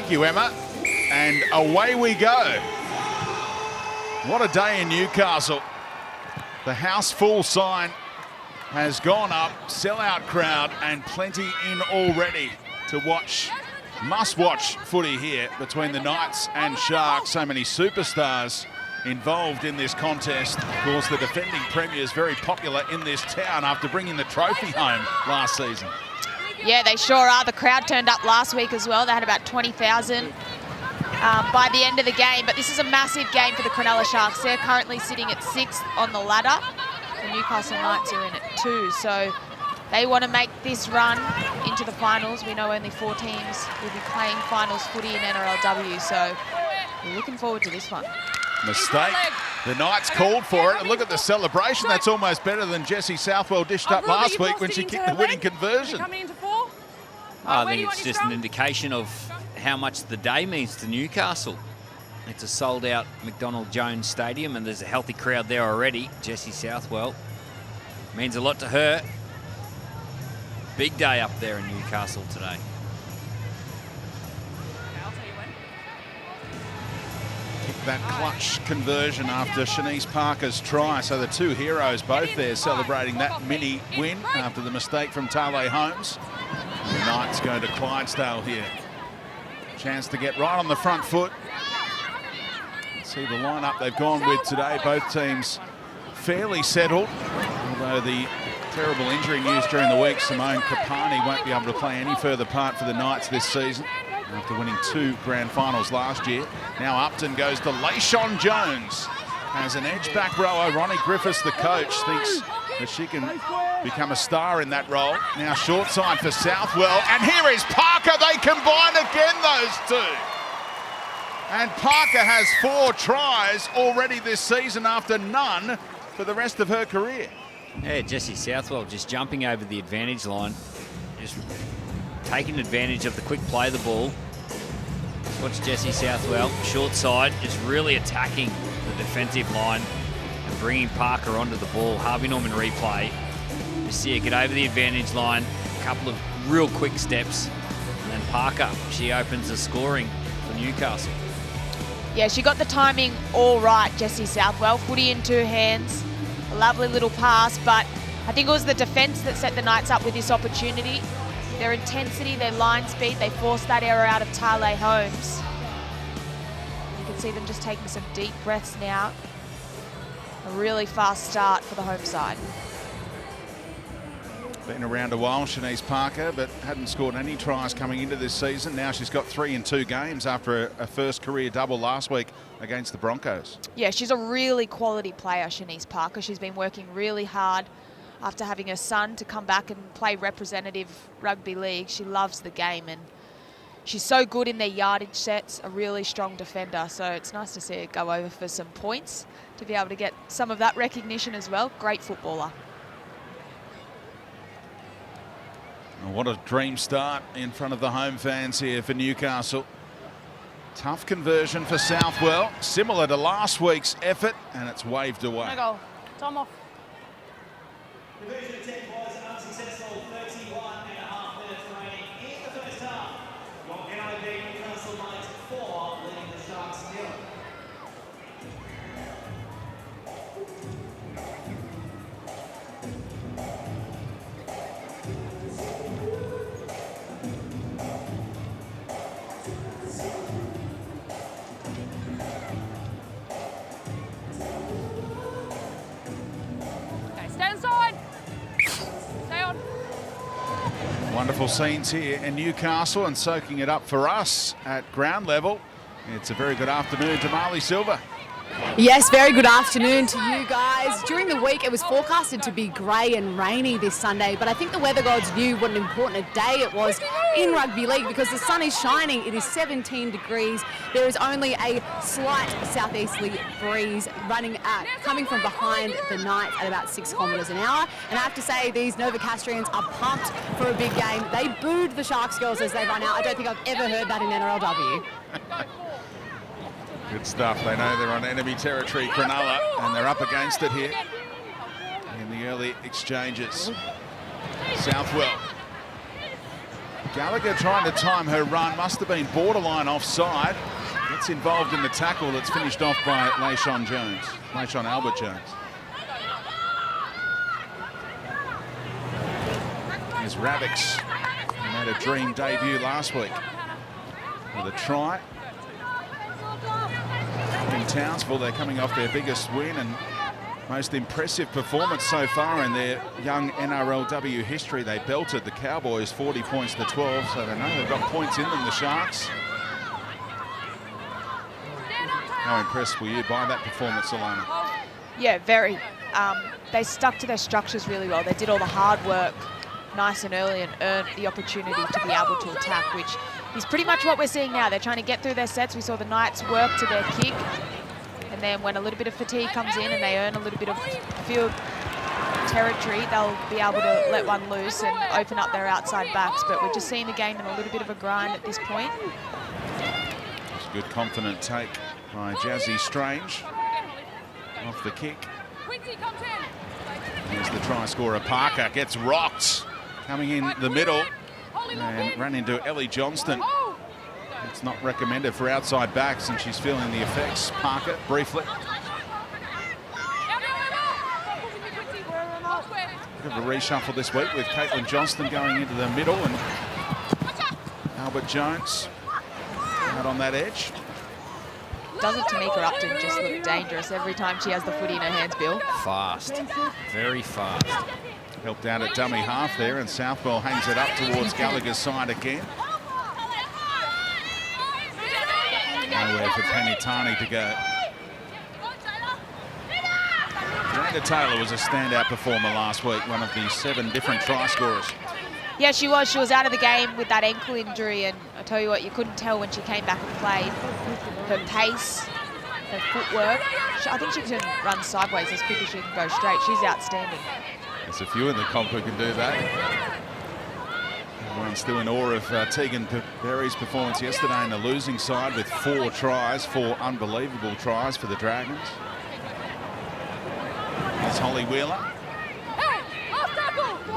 Thank you, Emma. And away we go. What a day in Newcastle. The house full sign has gone up, sellout crowd, and plenty in already to watch. Must-watch footy here between the Knights and Sharks. So many superstars involved in this contest. Of course, the defending Premier is very popular in this town after bringing the trophy home last season. Yeah, they sure are. The crowd turned up last week as well. They had about 20,000 by the end of the game. But this is a massive game for the Cronulla Sharks. They're currently sitting at 6th on the ladder. The Newcastle Knights are in at 2. So they want to make this run into the finals. We know only 4 teams will be playing finals footy in NRLW. So we're looking forward to this one. Mistake. The Knights called for it. And look at the celebration. That's almost better than Jessie Southwell dished up last week when she kicked the winning conversion. I think it's just an indication of how much the day means to Newcastle. It's a sold-out McDonald Jones Stadium, and there's a healthy crowd there already. Jessie Southwell means a lot to her. Big day up there in Newcastle today. That clutch conversion after Shanice Parker's try. So the two heroes both there celebrating that mini win after the mistake from Tale Holmes. The Knights go to Clydesdale here. Chance to get right on the front foot. See the lineup they've gone with today. Both teams fairly settled, although the terrible injury news during the week, Simone Kapani won't be able to play any further part for the Knights this season after winning 2 grand finals last year. Now Upton goes to Layshawn Jones as an edge back rower. Ronnie Griffiths, the coach, thinks that she can become a star in that role. Now short side for Southwell, and here is Parker. They combine again, those two. And Parker has 4 tries already this season after none for the rest of her career. Yeah, Jessie Southwell just jumping over the advantage line, just taking advantage of the quick play of the ball. Watch Jessie Southwell, short side, just really attacking the defensive line and bringing Parker onto the ball. Harvey Norman replay. You see her get over the advantage line, a couple of real quick steps, and then Parker, she opens the scoring for Newcastle. Yeah, she got the timing all right, Jessie Southwell. Footy in 2 hands, a lovely little pass, but I think it was the defence that set the Knights up with this opportunity. Their intensity, their line speed, they forced that error out of Tale Holmes. You can see them just taking some deep breaths now. A really fast start for the home side. Been around a while, Shanice Parker, but hadn't scored any tries coming into this season. Now she's got 3 in 2 games after a first career double last week against the Broncos. Yeah, she's a really quality player, Shanice Parker. She's been working really hard after having her son to come back and play representative rugby league. She loves the game, and she's so good in their yardage sets, a really strong defender. So it's nice to see her go over for some points to be able to get some of that recognition as well. Great footballer. What a dream start in front of the home fans here for Newcastle. Tough conversion for Southwell, similar to last week's effort, and it's waved away. No goal. Time off. Division attempt was unsuccessful, 31.5 minutes remaining in the first half. Your NRLW Newcastle Knights 4, leading the Sharks 0. Wonderful scenes here in Newcastle, and soaking it up for us at ground level. It's a very good afternoon to Marley Silver. Yes, very good afternoon to you guys. During the week, it was forecasted to be grey and rainy this Sunday, but I think the weather gods knew what an important day it was in rugby league because the sun is shining. It is 17 degrees. There is only a slight southeasterly breeze coming from behind the Knights at about 6 kilometres an hour. And I have to say, these Novocastrians are pumped for a big game. They booed the Sharks girls as they run out. I don't think I've ever heard that in NRLW. Good stuff. They know they're on enemy territory, Cronulla, and they're up against it here in the early exchanges. Southwell Gallagher trying to time her run, must have been borderline offside. Gets involved in the tackle that's finished off by Layshawn Albert Jones. There's Ravix, who made a dream debut last week with a try. In Townsville, they're coming off their biggest win and most impressive performance so far in their young NRLW history. They belted the Cowboys 40 points to 12, so they know they've got points in them, the Sharks. How impressed were you by that performance, Alana? Yeah, very. They stuck to their structures really well. They did all the hard work nice and early and earned the opportunity to be able to attack, which is pretty much what we're seeing now. They're trying to get through their sets. We saw the Knights work to their kick, and then when a little bit of fatigue comes in and they earn a little bit of field territory, they'll be able to let one loose and open up their outside backs. But we're just seeing the game in a little bit of a grind at this point. It's a good confident take by Jazzy Strange off the kick. Here's the try scorer, Parker, gets rocked. Coming in the middle and ran into Ellie Johnston. It's not recommended for outside backs, and she's feeling the effects. Parker, briefly. Bit of a reshuffle this week with Caitlin Johnston going into the middle and Albert Jones out on that edge. Doesn't Tamika Upton just look dangerous every time she has the footy in her hands, Bill? Fast, very fast. Helped out at dummy half there, and Southwell hangs it up towards Gallagher's side again. Nowhere for Penny Tarney to go. Miranda Taylor was a standout performer last week, one of the 7 different try scorers. Yeah, she was. She was out of the game with that ankle injury, and I tell you what, you couldn't tell when she came back and played. Her pace, her footwork. I think she can run sideways as quick as she can go straight. She's outstanding. There's a few in the comp who can do that. Everyone's still in awe of Tegan Berry's performance yesterday in the losing side with 4 tries, 4 unbelievable tries for the Dragons. There's Holly Wheeler.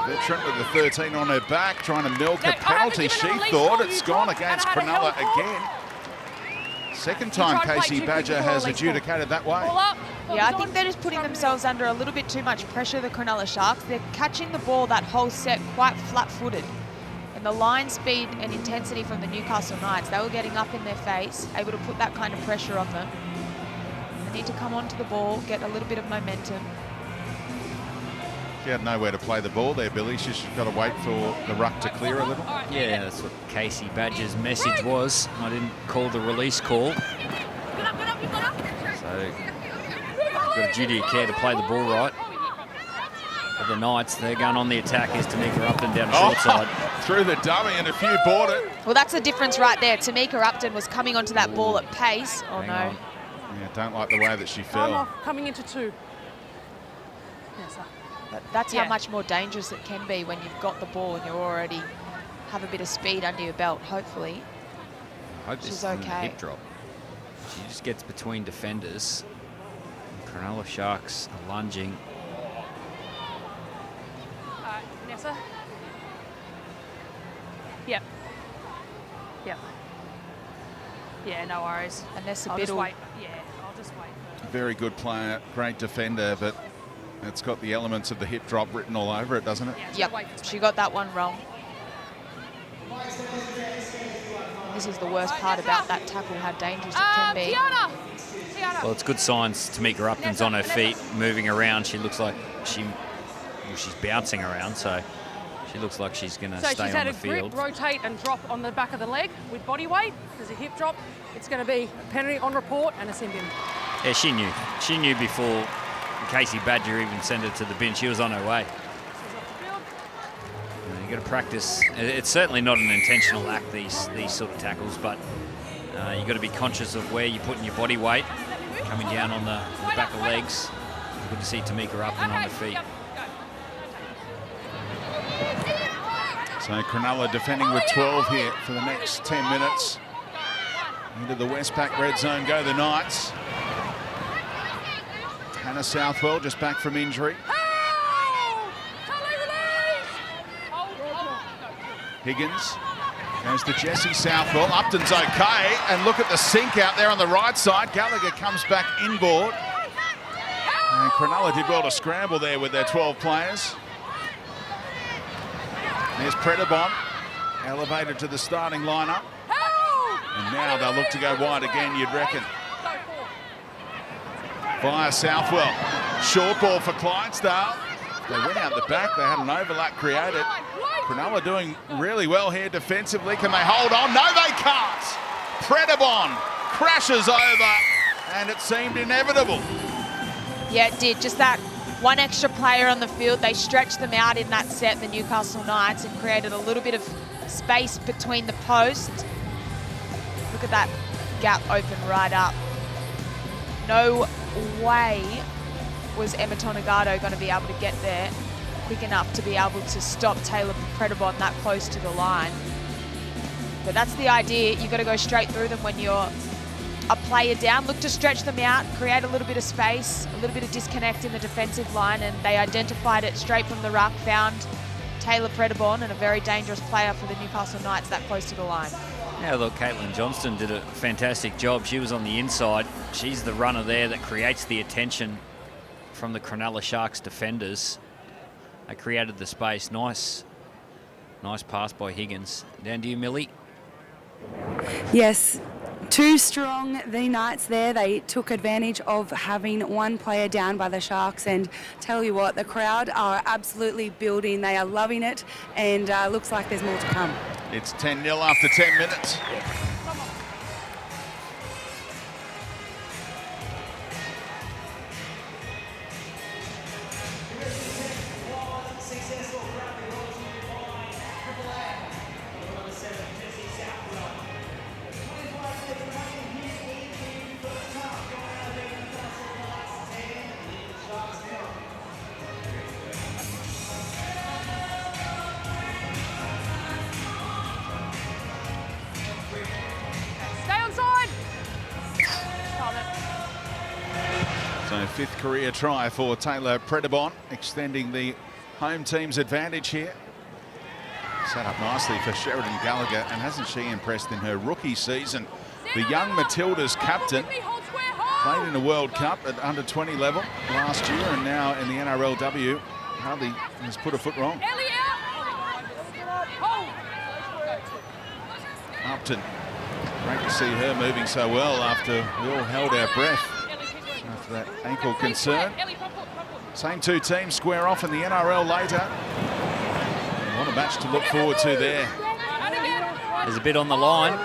Veteran with the 13 on her back, trying to milk a penalty. She thought it's gone against Cronulla again. Second time Casey Badger has adjudicated that way. Yeah, I think they're just putting themselves under a little bit too much pressure, the Cronulla Sharks. They're catching the ball that whole set quite flat-footed. And the line speed and intensity from the Newcastle Knights, they were getting up in their face, able to put that kind of pressure on them. They need to come onto the ball, get a little bit of momentum. She had nowhere to play the ball there, Billy. She's got to wait for the ruck to clear a little. Yeah, that's what Casey Badger's message was. I didn't call the release call. So, got a duty of care to play the ball right. For the Knights, they're going on the attack. Is Tamika Upton down the short side. Through the dummy, and a few bought it. Well, that's the difference right there. Tamika Upton was coming onto that ball at pace. Oh, no. On. Yeah, don't like the way that she fell. Coming into 2. Yes, sir. But that's how much more dangerous it can be when you've got the ball and you already have a bit of speed under your belt, hopefully. I hope she's this isn't a okay. hip drop. She just gets between defenders. Cronulla Sharks are lunging. Nessa? Yep. Yep. Yeah, no worries. And that's a I'll bit just wait. Yeah, I'll just wait. Very good player, great defender, but it's got the elements of the hip drop written all over it, doesn't it? Yep, she got that one wrong. This is the worst part about that tackle, how dangerous it can be. Well, it's good signs. Tamika Upton's on her feet, moving around. She looks like she's bouncing around, so she looks like she's going to stay on the field. So she's had a grip, rotate and drop on the back of the leg with body weight. There's a hip drop. It's going to be a penalty on report and a sin bin. Yeah, she knew. She knew before Casey Badger even sent her to the bin. She was on her way. You got to practice. It's certainly not an intentional act, these sort of tackles, but you got to be conscious of where you're putting your body weight, coming down on the back of legs. Good to see Tamika Upton on her feet. So Cronulla defending with 12 here for the next 10 minutes. Into the Westpac red zone go the Knights. Hannah Southwell just back from injury. Higgins Goes to Jesse Southwell. Upton's okay. And look at the sink out there on the right side. Gallagher comes back inboard. And Cronulla did well to scramble there with their 12 players. There's Predabon, elevated to the starting lineup. And now they'll look to go wide again, you'd reckon. Via Southwell. Short ball for Clydesdale. They went out the back. They had an overlap created. Cronulla doing really well here defensively. Can they hold on? No, they can't. Predabon crashes over, and it seemed inevitable. Yeah, it did. Just that one extra player on the field. They stretched them out in that set, the Newcastle Knights, and created a little bit of space between the posts. Look at that gap open right up. No way was Emma Tonegado going to be able to get there quick enough to be able to stop Taylor Predabon that close to the line. But that's the idea. You've got to go straight through them when you're a player down. Look to stretch them out, create a little bit of space, a little bit of disconnect in the defensive line, and they identified it straight from the ruck, found Taylor Predabon, and a very dangerous player for the Newcastle Knights that close to the line. Yeah, look, Caitlin Johnston did a fantastic job. She was on the inside. She's the runner there that creates the attention from the Cronulla Sharks defenders. They created the space. Nice pass by Higgins. Down to you, Millie. Yes, too strong, the Knights there. They took advantage of having one player down by the Sharks, and tell you what, the crowd are absolutely building. They are loving it, and looks like there's more to come. It's 10-0 after 10 minutes. So fifth career try for Taylor Predabon, extending the home team's advantage here. Set up nicely for Sheridan Gallagher, and hasn't she impressed in her rookie season? The young Matildas captain, played in the World Cup at under 20 level last year, and now in the NRLW, hardly has put a foot wrong. Upton, great to see her moving so well after we all held our breath after that ankle concern. Same two teams square off in the NRL later. What a match to look forward to there. There's a bit on the line.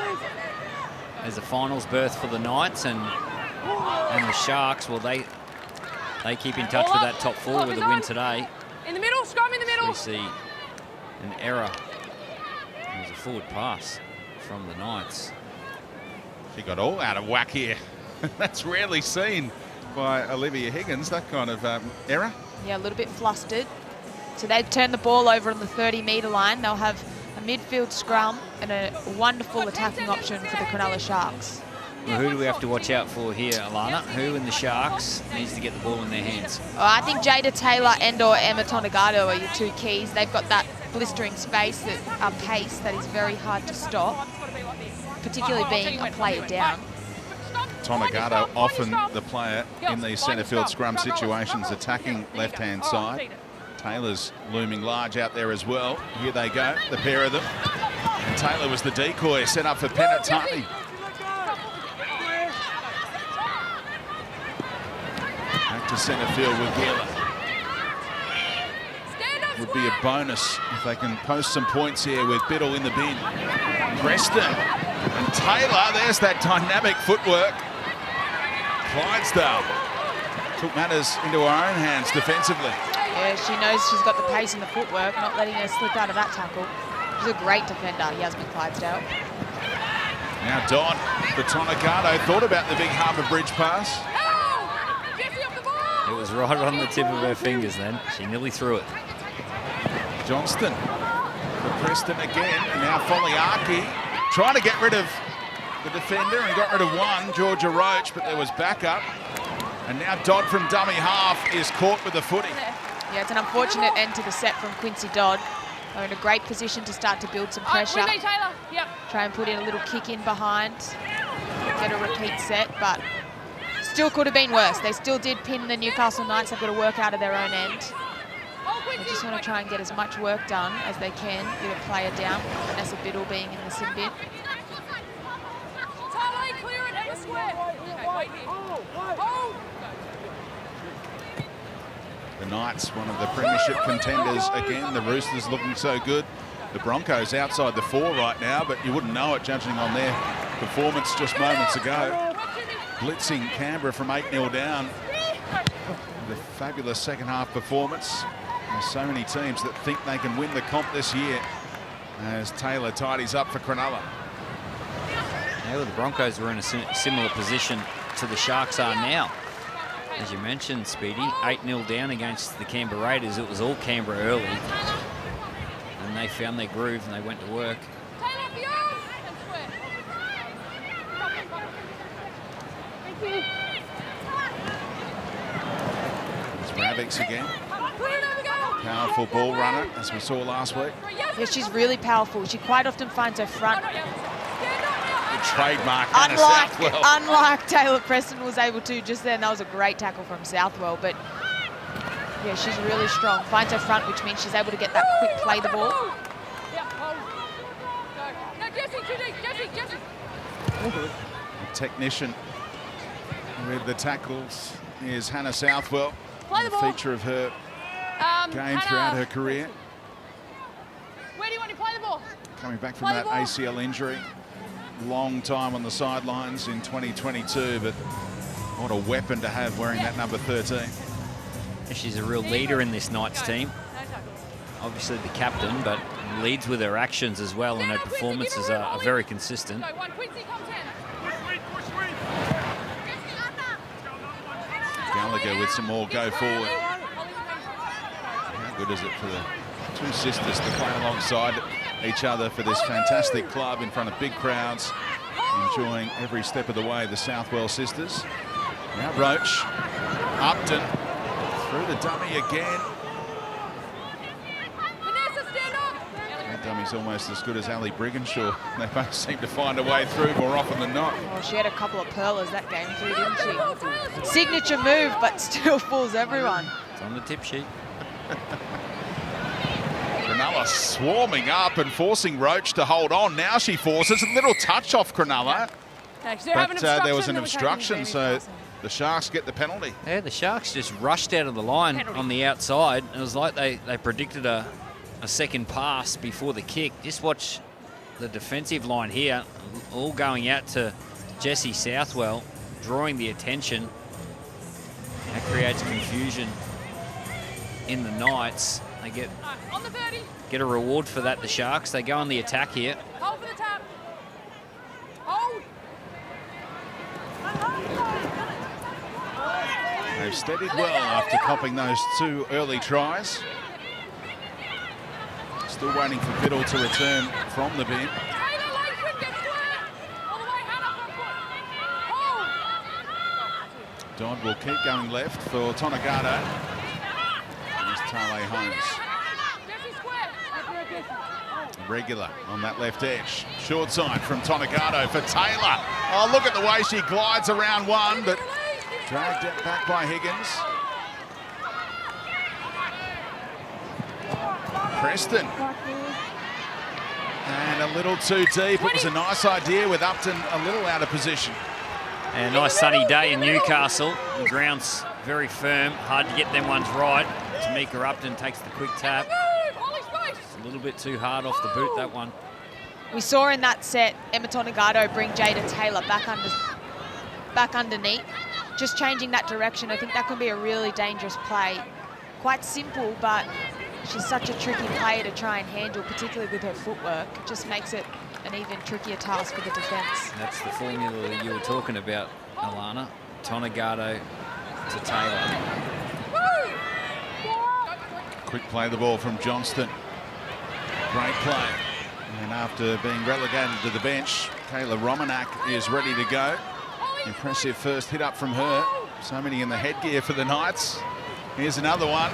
There's a finals berth for the Knights and the Sharks. Well, they keep in touch with that top four with a win today. In the middle, scrum in the middle. We see an error. There's a forward pass from the Knights. She got all out of whack here. That's rarely seen by Olivia Higgins, that kind of error. Yeah, a little bit flustered. So they've turned the ball over on the 30-metre line. They'll have a midfield scrum and a wonderful attacking option for the Cronulla Sharks. Well, who do we have to watch out for here, Alana? Who in the Sharks needs to get the ball in their hands? I think Jada Taylor and or Emma Tonegado are your two keys. They've got that blistering space, that pace that is very hard to stop, particularly being a player down. Tonegado, often the player in these centre field scrum situations, attacking left-hand side. Taylor's looming large out there as well. Here they go, the pair of them. And Taylor was the decoy set up for Penatani. Back to centre field with Wheeler. Would be a bonus if they can post some points here with Biddle in the bin. Preston and Taylor, there's that dynamic footwork. Clydesdale took matters into her own hands defensively. Yeah, she knows she's got the pace and the footwork, not letting her slip out of that tackle. She's a great defender, Yasmin Clydesdale. Now Dodd for Tonegado, thought about the big Harbour Bridge pass. It was right on the tip of her fingers then. She nearly threw it. Johnston for Preston again, and now Foliaki trying to get rid of the defender and got rid of one, Georgia Roach, but there was backup. And now Dodd from dummy half is caught with the footy. Yeah, it's an unfortunate end to the set from Quincy Dodd. They're in a great position to start to build some pressure. With me, Taylor. Yep. Try and put in a little kick in behind. Get a repeat set, but still could have been worse. They still did pin the Newcastle Knights. They've got to work out of their own end. They just want to try and get as much work done as they can. Get a player down. Vanessa Biddle being in the sin bin. The Knights, one of the premiership contenders again. The Roosters looking so good. The Broncos outside the 4 right now, but you wouldn't know it judging on their performance just moments ago. Blitzing Canberra from 8-0 down. The fabulous second half performance. There's so many teams that think they can win the comp this year as Taylor tidies up for Cronulla. Yeah, well, the Broncos were in a similar position to the Sharks are now. As you mentioned, Speedy, 8-0 down against the Canberra Raiders. It was all Canberra early. And they found their groove and they went to work. It's Ravix again. Powerful ball runner, as we saw last week. Yeah, she's really powerful. She quite often finds her front. Trademark Hannah Southwell. Unlike Taylor Preston was able to just then. That was a great tackle from Southwell, but yeah, she's really strong. Finds her front, which means she's able to get that quick play the ball. The technician with the tackles is Hannah Southwell. Play the ball. Feature of her game throughout her career. Where do you want to play the ball? Coming back from that ACL injury. Long time on the sidelines in 2022, but what a weapon to have wearing that number 13. She's a real leader in this Knights team. Obviously the captain, but leads with her actions as well, and her performances are very consistent. Gallagher with some more go forward. How good is it for the two sisters to play alongside each other for this fantastic club in front of big crowds, enjoying every step of the way, the Southwell sisters. Now Roach, Upton, through the dummy again. That dummy's almost as good as Ali Brigginshaw. They both seem to find a way through more often than not. Well, she had a couple of pearlers that game too, didn't she? Signature move, but still fools everyone. It's on the tip sheet. Cronulla swarming up and forcing Roach to hold on. Now she forces a little touch off Cronulla. But there was an obstruction, so the Sharks get the penalty. Yeah, the Sharks just rushed out of the line on the outside. It was like they predicted a second pass before the kick. Just watch the defensive line here, all going out to Jessie Southwell, drawing the attention. That creates confusion in the Knights. They get a reward for that, the Sharks. They go on the attack here. Hold for the tap. Hold. They've steadied well after copping those 2 early tries. Still waiting for Biddle to return from the bin. Dodd will keep going left for Tonegata. Here's Tale Holmes. Regular on that left edge. Short side from Tonegata for Taylor. Oh, look at the way she glides around one, but dragged back by Higgins. Preston. And a little too deep. It was a nice idea with Upton a little out of position. And a nice sunny day in Newcastle. The ground's very firm. Hard to get them ones right. Tamika Upton takes the quick tap. It's a little bit too hard off the boot, that one. We saw in that set Emma Tonegata bring Jada Taylor back underneath. Just changing that direction, I think that can be a really dangerous play. Quite simple, but she's such a tricky player to try and handle, particularly with her footwork. It just makes it an even trickier task for the defence. That's the formula that you were talking about, Alana. Tonegata to Taylor. Quick play the ball from Johnston. Great play. And after being relegated to the bench, Kayla Romanak is ready to go. Impressive first hit up from her. So many in the headgear for the Knights. Here's another one.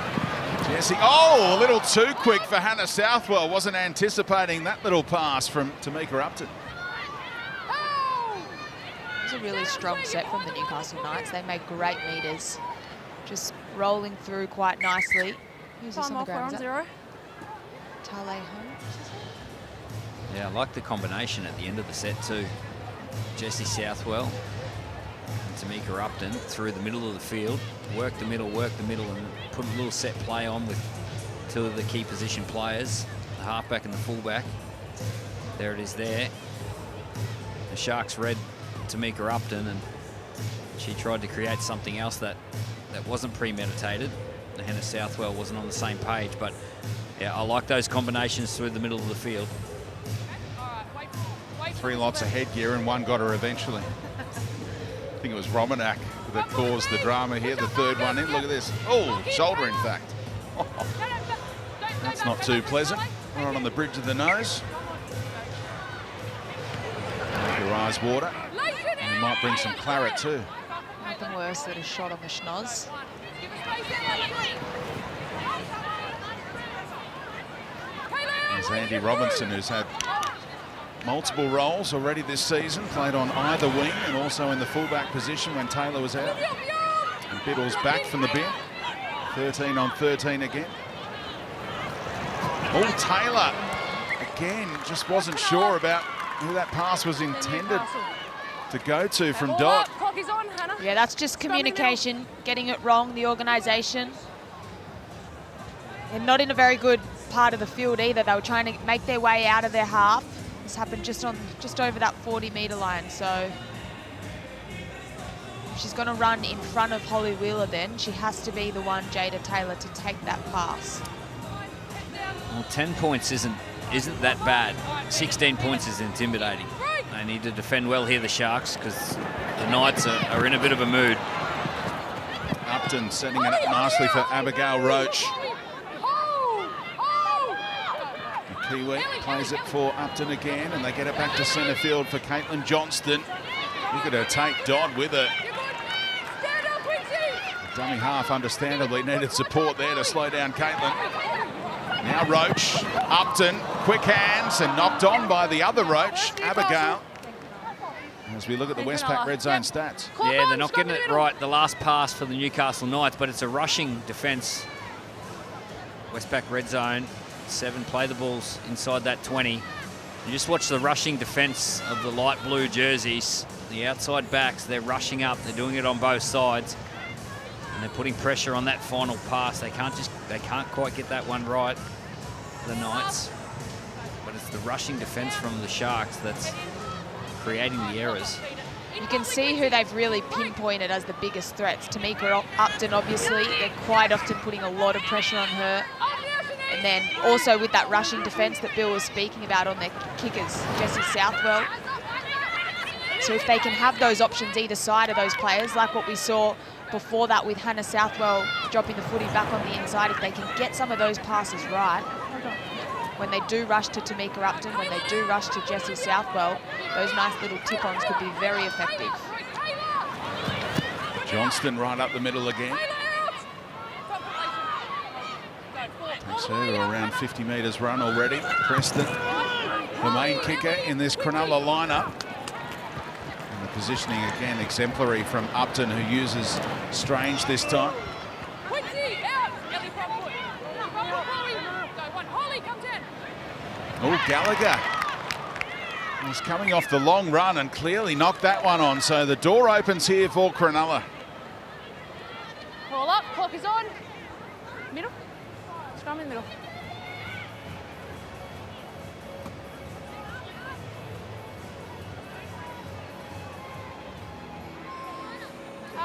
Jesse, oh, a little too quick for Hannah Southwell. Wasn't anticipating that little pass from Tamika Upton. It was a really strong set from the Newcastle Knights. They made great meters, just rolling through quite nicely. Who's this on the ground? Zero. Tale Holmes. Yeah, I like the combination at the end of the set too. Jessie Southwell and Tamika Upton through the middle of the field. Work the middle, and put a little set play on with two of the key position players, the halfback and the fullback. There it is there. The Sharks read Tamika Upton, and she tried to create something else that wasn't premeditated. Hannah Southwell wasn't on the same page, but yeah, I like those combinations through the middle of the field. 3 lots of headgear and one got her eventually. I think it was Romanak that caused the drama here, the third one in. Look at this. Oh, shoulder in fact. That's not too pleasant. Right on the bridge of the nose. Make your eyes water. And it might bring some claret too. Nothing worse than a shot on the schnoz. There's Andy Robinson, who's had multiple roles already this season, played on either wing and also in the fullback position when Taylor was out. And Biddle's back from the bin. 13 on 13 again. Oh, Taylor again, just wasn't sure about who that pass was intended to go to from Dodd. Yeah, that's just communication, getting it wrong, the organisation. And not in a very good part of the field either. They were trying to make their way out of their half. This happened just over that 40-metre line. So if she's going to run in front of Holly Wheeler, then she has to be the one, Jada Taylor, to take that pass. Well, 10 points isn't that bad. 16 points is intimidating. They need to defend well here, the Sharks, because the Knights are in a bit of a mood. Upton setting it up nicely for Abigail Roach. The Kiwi plays it for Upton again, and they get it back to centre field for Caitlin Johnston. Look at her take Dodd with it. The dummy half understandably needed support there to slow down Caitlin. Now Roach, Upton, quick hands and knocked on by the other Roach, Abigail. As we look at the Westpac Red Zone stats. Yeah, they're not getting it right, the last pass for the Newcastle Knights, but it's a rushing defence. Westpac Red Zone, 7 play the balls inside that 20. You just watch the rushing defence of the light blue jerseys, the outside backs, they're rushing up, they're doing it on both sides. And they're putting pressure on that final pass. They can't quite get that one right, the Knights. But it's the rushing defence from the Sharks that's creating the errors. You can see who they've really pinpointed as the biggest threats. Tamika Upton, obviously, they're quite often putting a lot of pressure on her. And then also with that rushing defence that Bill was speaking about on their kickers, Jessie Southwell. So if they can have those options either side of those players, like what we saw before that with Hannah Southwell dropping the footy back on the inside, if they can get some of those passes right, when they do rush to Tamika Upton, when they do rush to Jessie Southwell, those nice little tip-ons could be very effective. Johnston right up the middle again. Takes her to around 50 metres run already. Preston, the main kicker in this Cronulla lineup. And the positioning again exemplary from Upton, who uses Strange this time. Oh, Gallagher is coming off the long run and clearly knocked that one on. So the door opens here for Cronulla. Roll up, clock is on. Middle. Scrum in the middle.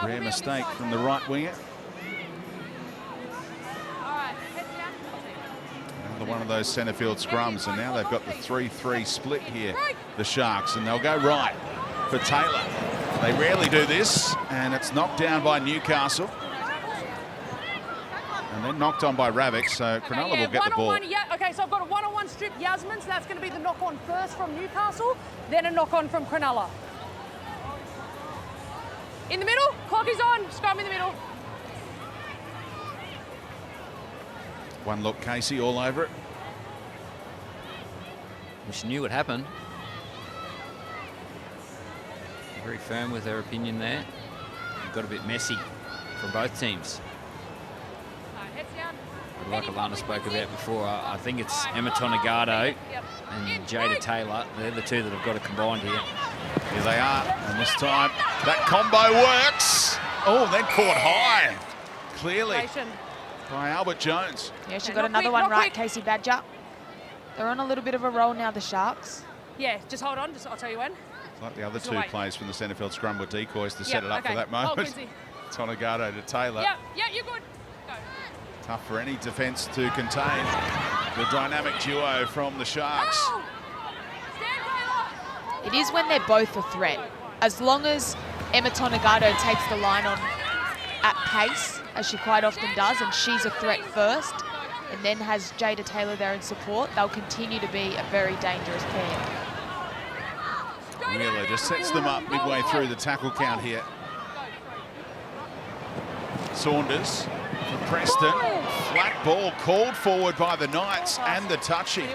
Rare mistake from the right winger. Another one of those centre field scrums, and now they've got the 3-3 split here, the Sharks, and they'll go right for Taylor. They rarely do this, and it's knocked down by Newcastle. And then knocked on by Ravik, so Cronulla will get the ball. Okay, so I've got a one-on-one strip Yasmin, so that's going to be the knock-on first from Newcastle, then a knock-on from Cronulla. In the middle, clock is on, scrum in the middle. One look, Casey, all over it. Well, she knew what happened. Very firm with her opinion there. It got a bit messy from both teams. But like Alana spoke about before, I think it's Emma Tonegado and Jada Taylor. They're the two that have got to combine here. Here they are, and this time that combo works. Oh, then caught high, clearly, by Albert Jones. Yeah, she got another one right, Casey Badger. They're on a little bit of a roll now, the Sharks. Yeah, just hold on. I'll tell you when. It's like the other two plays from the centrefield scrum were decoys to set it up for that moment. Tonegado to Taylor. Yeah, you're good. Go. Tough for any defence to contain the dynamic duo from the Sharks. It is when they're both a threat. As long as Emma Tonegado takes the line on at pace, as she quite often does, and she's a threat first, and then has Jada Taylor there in support, they'll continue to be a very dangerous pair. Wheeler just sets them up midway through the tackle count here. Saunders for Preston. Flat ball called forward by the Knights and the touchy.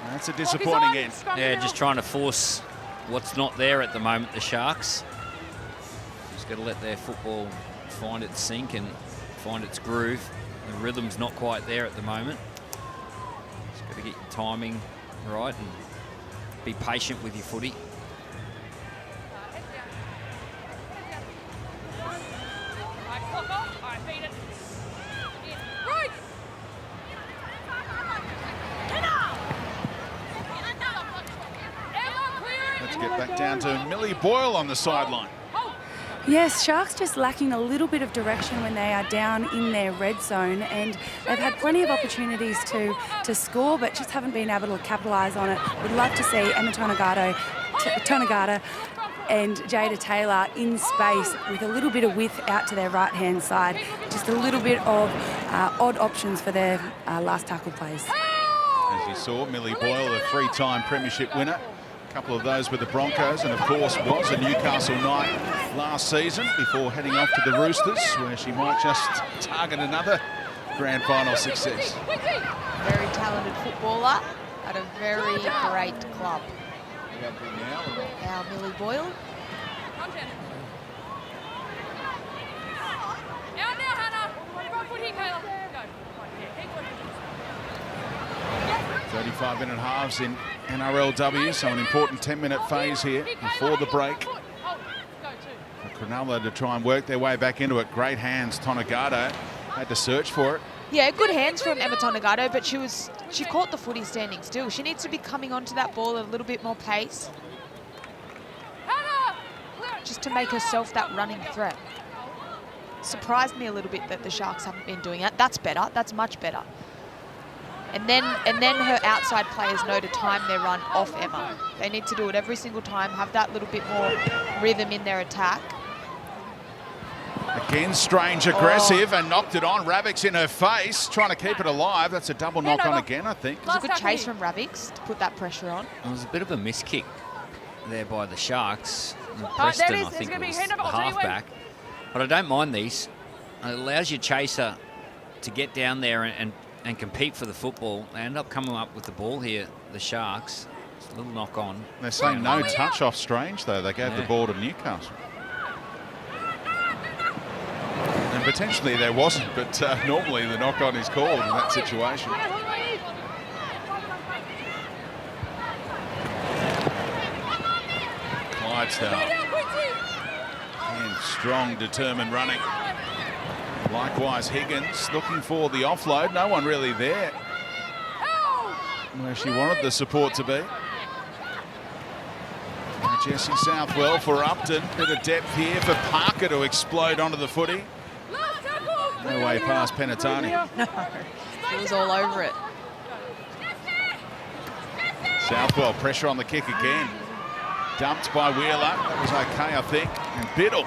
That's a disappointing end. Yeah, just trying to force what's not there at the moment, the Sharks. Just got to let their football find its sink and find its groove. The rhythm's not quite there at the moment. Just got to get your timing right and be patient with your footy. Let's get back down to Millie Boyle on the sideline. Yes, Sharks just lacking a little bit of direction when they are down in their red zone, and they've had plenty of opportunities to score, but just haven't been able to capitalise on it. Would love to see Emma Tonegado and Jada Taylor in space with a little bit of width out to their right-hand side. Just a little bit of odd options for their last tackle plays. As you saw, Millie Boyle, a three-time premiership winner. A couple of those with the Broncos, and of course was a Newcastle Knight last season before heading off to the Roosters, where she might just target another grand final success. Very talented footballer at a very great club. Now Millie Boyle. Out now, Hannah. Right foot here, Taylor. Go. 35-minute halves in NRLW, so an important 10-minute phase here before the break. For Cronulla to try and work their way back into it. Great hands, Tonegado. Had to search for it. Yeah, good hands from Emma Tonegado, but she caught the footy standing still. She needs to be coming onto that ball at a little bit more pace, just to make herself that running threat. Surprised me a little bit that the Sharks haven't been doing that. That's better. That's much better. And then her outside players know to time their run off Emma. They need to do it every single time, have that little bit more rhythm in their attack. Again, Strange aggressive and knocked it on. Ravix in her face, trying to keep it alive. That's a double knock on again, I think. It was a good chase from Ravix to put that pressure on. It was a bit of a miss kick there by the Sharks. Preston, I think, was the halfback. But I don't mind these. It allows your chaser to get down there and compete for the football. They end up coming up with the ball here, the Sharks. It's a little knock on. They're saying no touch off Strange, though. They gave the ball to Newcastle. And potentially there wasn't, but normally the knock on is called in that situation. Clydesdale. And strong, determined running. Likewise, Higgins looking for the offload. No one really there where she wanted the support to be. Jessie Southwell for Upton. Bit of depth here for Parker to explode onto the footy. No way past Penatani. No, it was all over it. Southwell, pressure on the kick again. Dumped by Wheeler. That was okay, I think. And Biddle.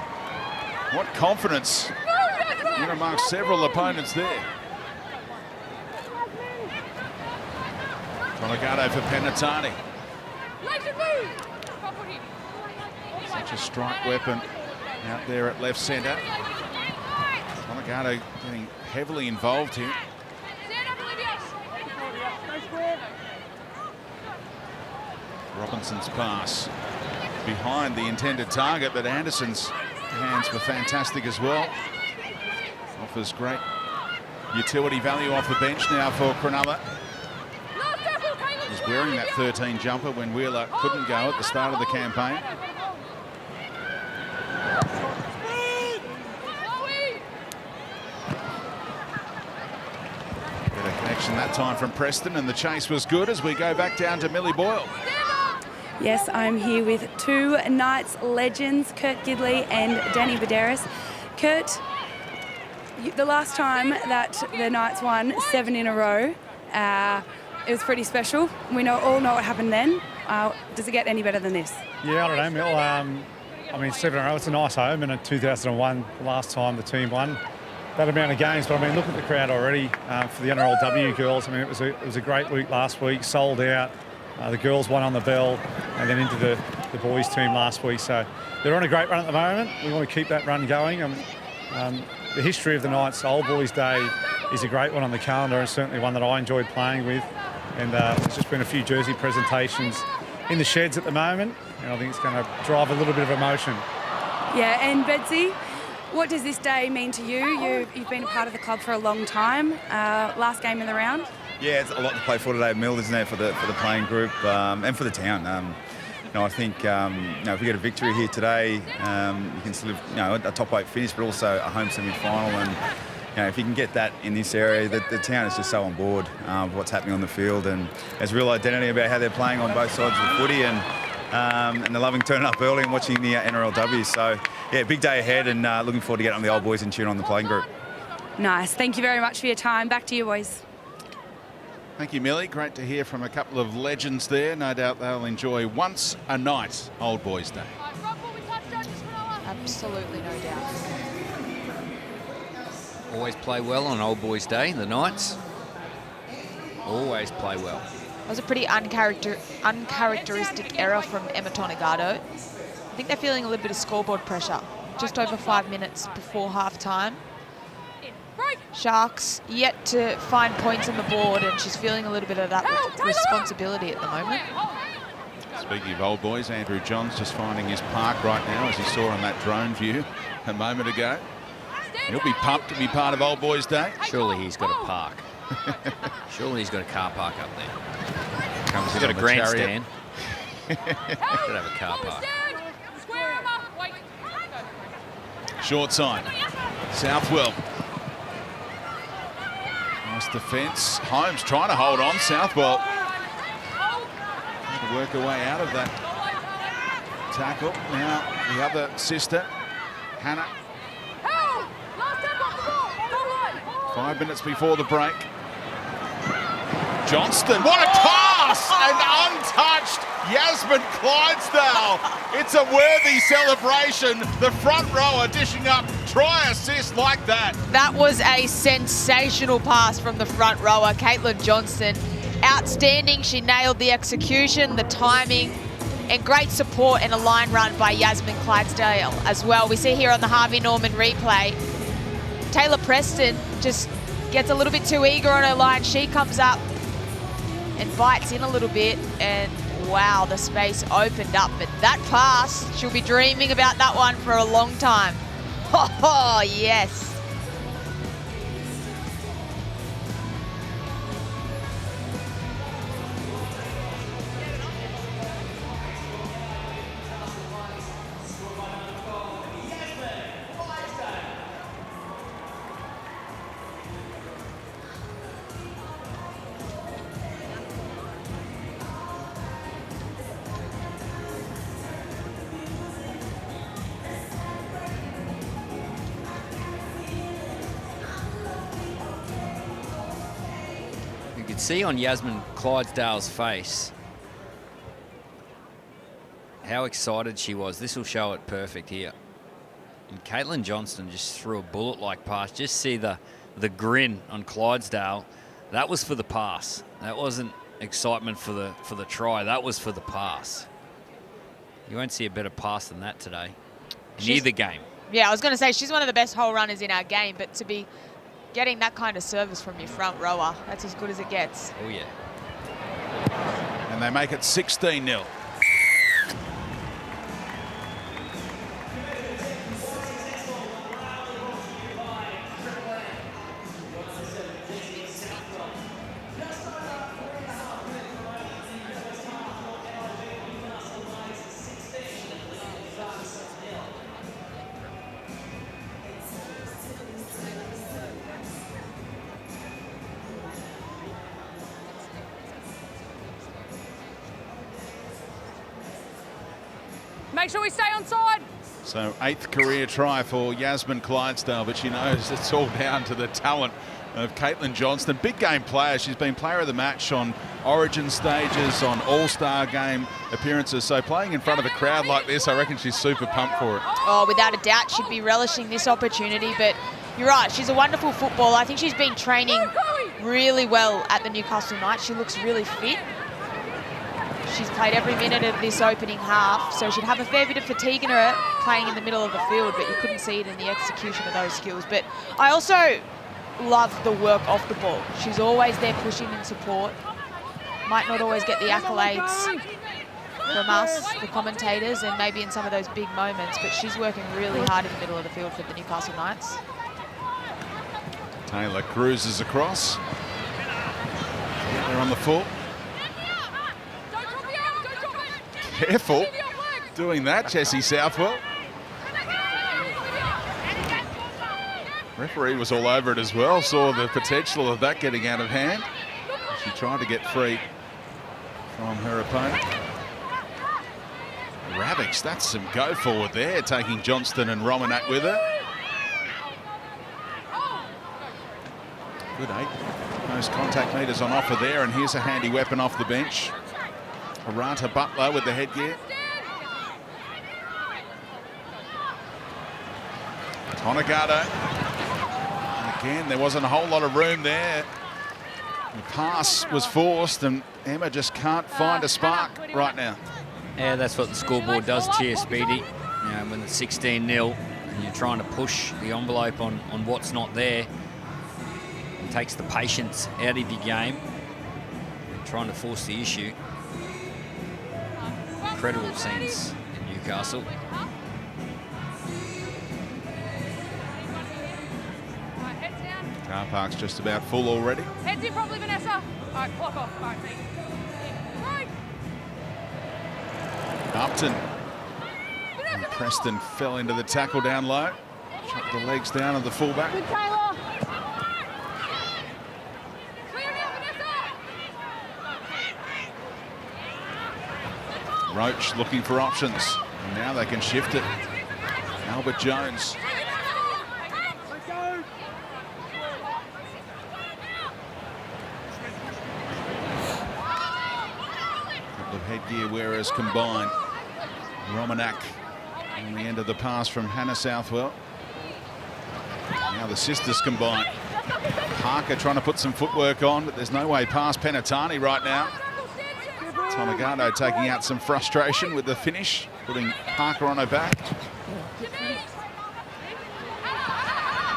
What confidence in amongst several opponents there. Tonegado for Penatani. Such a strike weapon out there at left centre. Tonegado getting heavily involved here. Robinson's pass behind the intended target, but Anderson's hands were fantastic as well. Offers great utility value off the bench now for Cronulla. He's wearing that 13 jumper when Wheeler couldn't go at the start of the campaign. Better connection that time from Preston, and the chase was good as we go back down to Millie Boyle. Yes, I'm here with two Knights legends, Kurt Gidley and Danny Baderis. Kurt, the last time that the Knights won 7 in a row, it was pretty special. We all know what happened then. Does it get any better than this? Yeah, I don't know, Mel. I mean, 7 in a row, it's a nice home, and in 2001, the last time the team won that amount of games. But I mean, look at the crowd already for the NRLW girls. I mean, it was a great week last week, sold out. The girls won on the bell, and then into the boys team last week. So they're on a great run at the moment. We want to keep that run going. The history of the Knights Old Boys Day is a great one on the calendar, and certainly one that I enjoyed playing with. And there's just been a few jersey presentations in the sheds at the moment, and I think it's going to drive a little bit of emotion. Yeah, and Betsy, what does this day mean to you? You've been a part of the club for a long time. Last game in the round. Yeah, it's a lot to play for today, Mill, isn't it, for the playing group and for the town. I think if we get a victory here today, you can sort of a top 8 finish, but also a home semi-final. And if you can get that in this area, the town is just so on board with what's happening on the field, and has real identity about how they're playing on both sides of the footy, and they're loving turning up early and watching the NRLW. So yeah, big day ahead, and looking forward to getting on the old boys and cheering on the playing group. Nice. Thank you very much for your time. Back to you, boys. Thank you, Millie. Great to hear from a couple of legends there. No doubt they'll enjoy once a night Old Boys Day. Absolutely, no doubt. Always play well on Old Boys Day, the Knights. Always play well. That was a pretty uncharacteristic error from Emma Tonegado. I think they're feeling a little bit of scoreboard pressure. Just over 5 minutes before half-time. Sharks yet to find points on the board, and she's feeling a little bit of that responsibility at the moment. Speaking of old boys, Andrew Johns just finding his park right now, as he saw on that drone view a moment ago. He'll be pumped to be part of Old Boys Day. Surely he's got a park. Surely he's got a car park up there. He's got a grandstand. Should have a car park. Short side. Southwell. Nice defence. Holmes trying to hold on. Southwell trying to work her way out of that tackle. Now the other sister, Hannah. 5 minutes before the break. Johnston, what a pass! And untouched Yasmin Clydesdale. It's a worthy celebration. The front rower dishing up try assist like that. That was a sensational pass from the front rower, Caitlin Johnston. Outstanding. She nailed the execution, the timing, and great support and a line run by Yasmin Clydesdale as well. We see here on the Harvey Norman replay, Taylor Preston just gets a little bit too eager on her line. She comes up and bites in a little bit, and wow, the space opened up. But that pass, she'll be dreaming about that one for a long time. Oh, yes. You could see on Yasmin Clydesdale's face how excited she was. This will show it perfect here. And Caitlin Johnston just threw a bullet-like pass. Just see the grin on Clydesdale. That was for the pass. That wasn't excitement for the try. That was for the pass. You won't see a better pass than that today in either game. Yeah, I was going to say, she's one of the best hole runners in our game, but to be getting that kind of service from your front rower, that's as good as it gets. Oh, yeah. And they make it 16-0. Make sure we stay on side. So 8th career try for Yasmin Clydesdale, but she knows it's all down to the talent of Caitlin Johnston. Big game player. She's been player of the match on Origin stages, on All-Star game appearances. So playing in front of a crowd like this, I reckon she's super pumped for it. Oh, without a doubt, she'd be relishing this opportunity. But you're right, she's a wonderful footballer. I think she's been training really well at the Newcastle Knights. She looks really fit. She's played every minute of this opening half, so she'd have a fair bit of fatigue in her playing in the middle of the field, but you couldn't see it in the execution of those skills. But I also love the work off the ball. She's always there pushing in support. Might not always get the accolades from us, the commentators, and maybe in some of those big moments, but she's working really hard in the middle of the field for the Newcastle Knights. Taylor cruises across. They're on the full. Careful doing that, Jessie Southwell. Referee was all over it as well, saw the potential of that getting out of hand. She tried to get free from her opponent. Ravix, that's some go forward there, taking Johnston and Romanak with her. Good 8. Those contact meters on offer there, and here's a handy weapon off the bench. Arata Butler with the headgear. Tonegata. Again, there wasn't a whole lot of room there. The pass was forced, and Emma just can't find a spark right now. Yeah, that's what the scoreboard does to you, Speedy. You know, when it's 16-0 and you're trying to push the envelope on what's not there, it takes the patience out of your game, trying to force the issue. Incredible scenes in Newcastle. Car park's just about full already. Heads in properly, Vanessa. All right, clock off. All right, thank you. Upton. And Preston fell into the tackle down low. Chopped the legs down of the fullback. Good, Taylor. Roach looking for options. And now they can shift it. Albert Jones. Couple of headgear wearers combined. Romanak on the end of the pass from Hannah Southwell. Now the sisters combine. Parker trying to put some footwork on, but there's no way past Penatani right now. Tonegata taking out some frustration with the finish, putting Parker on her back.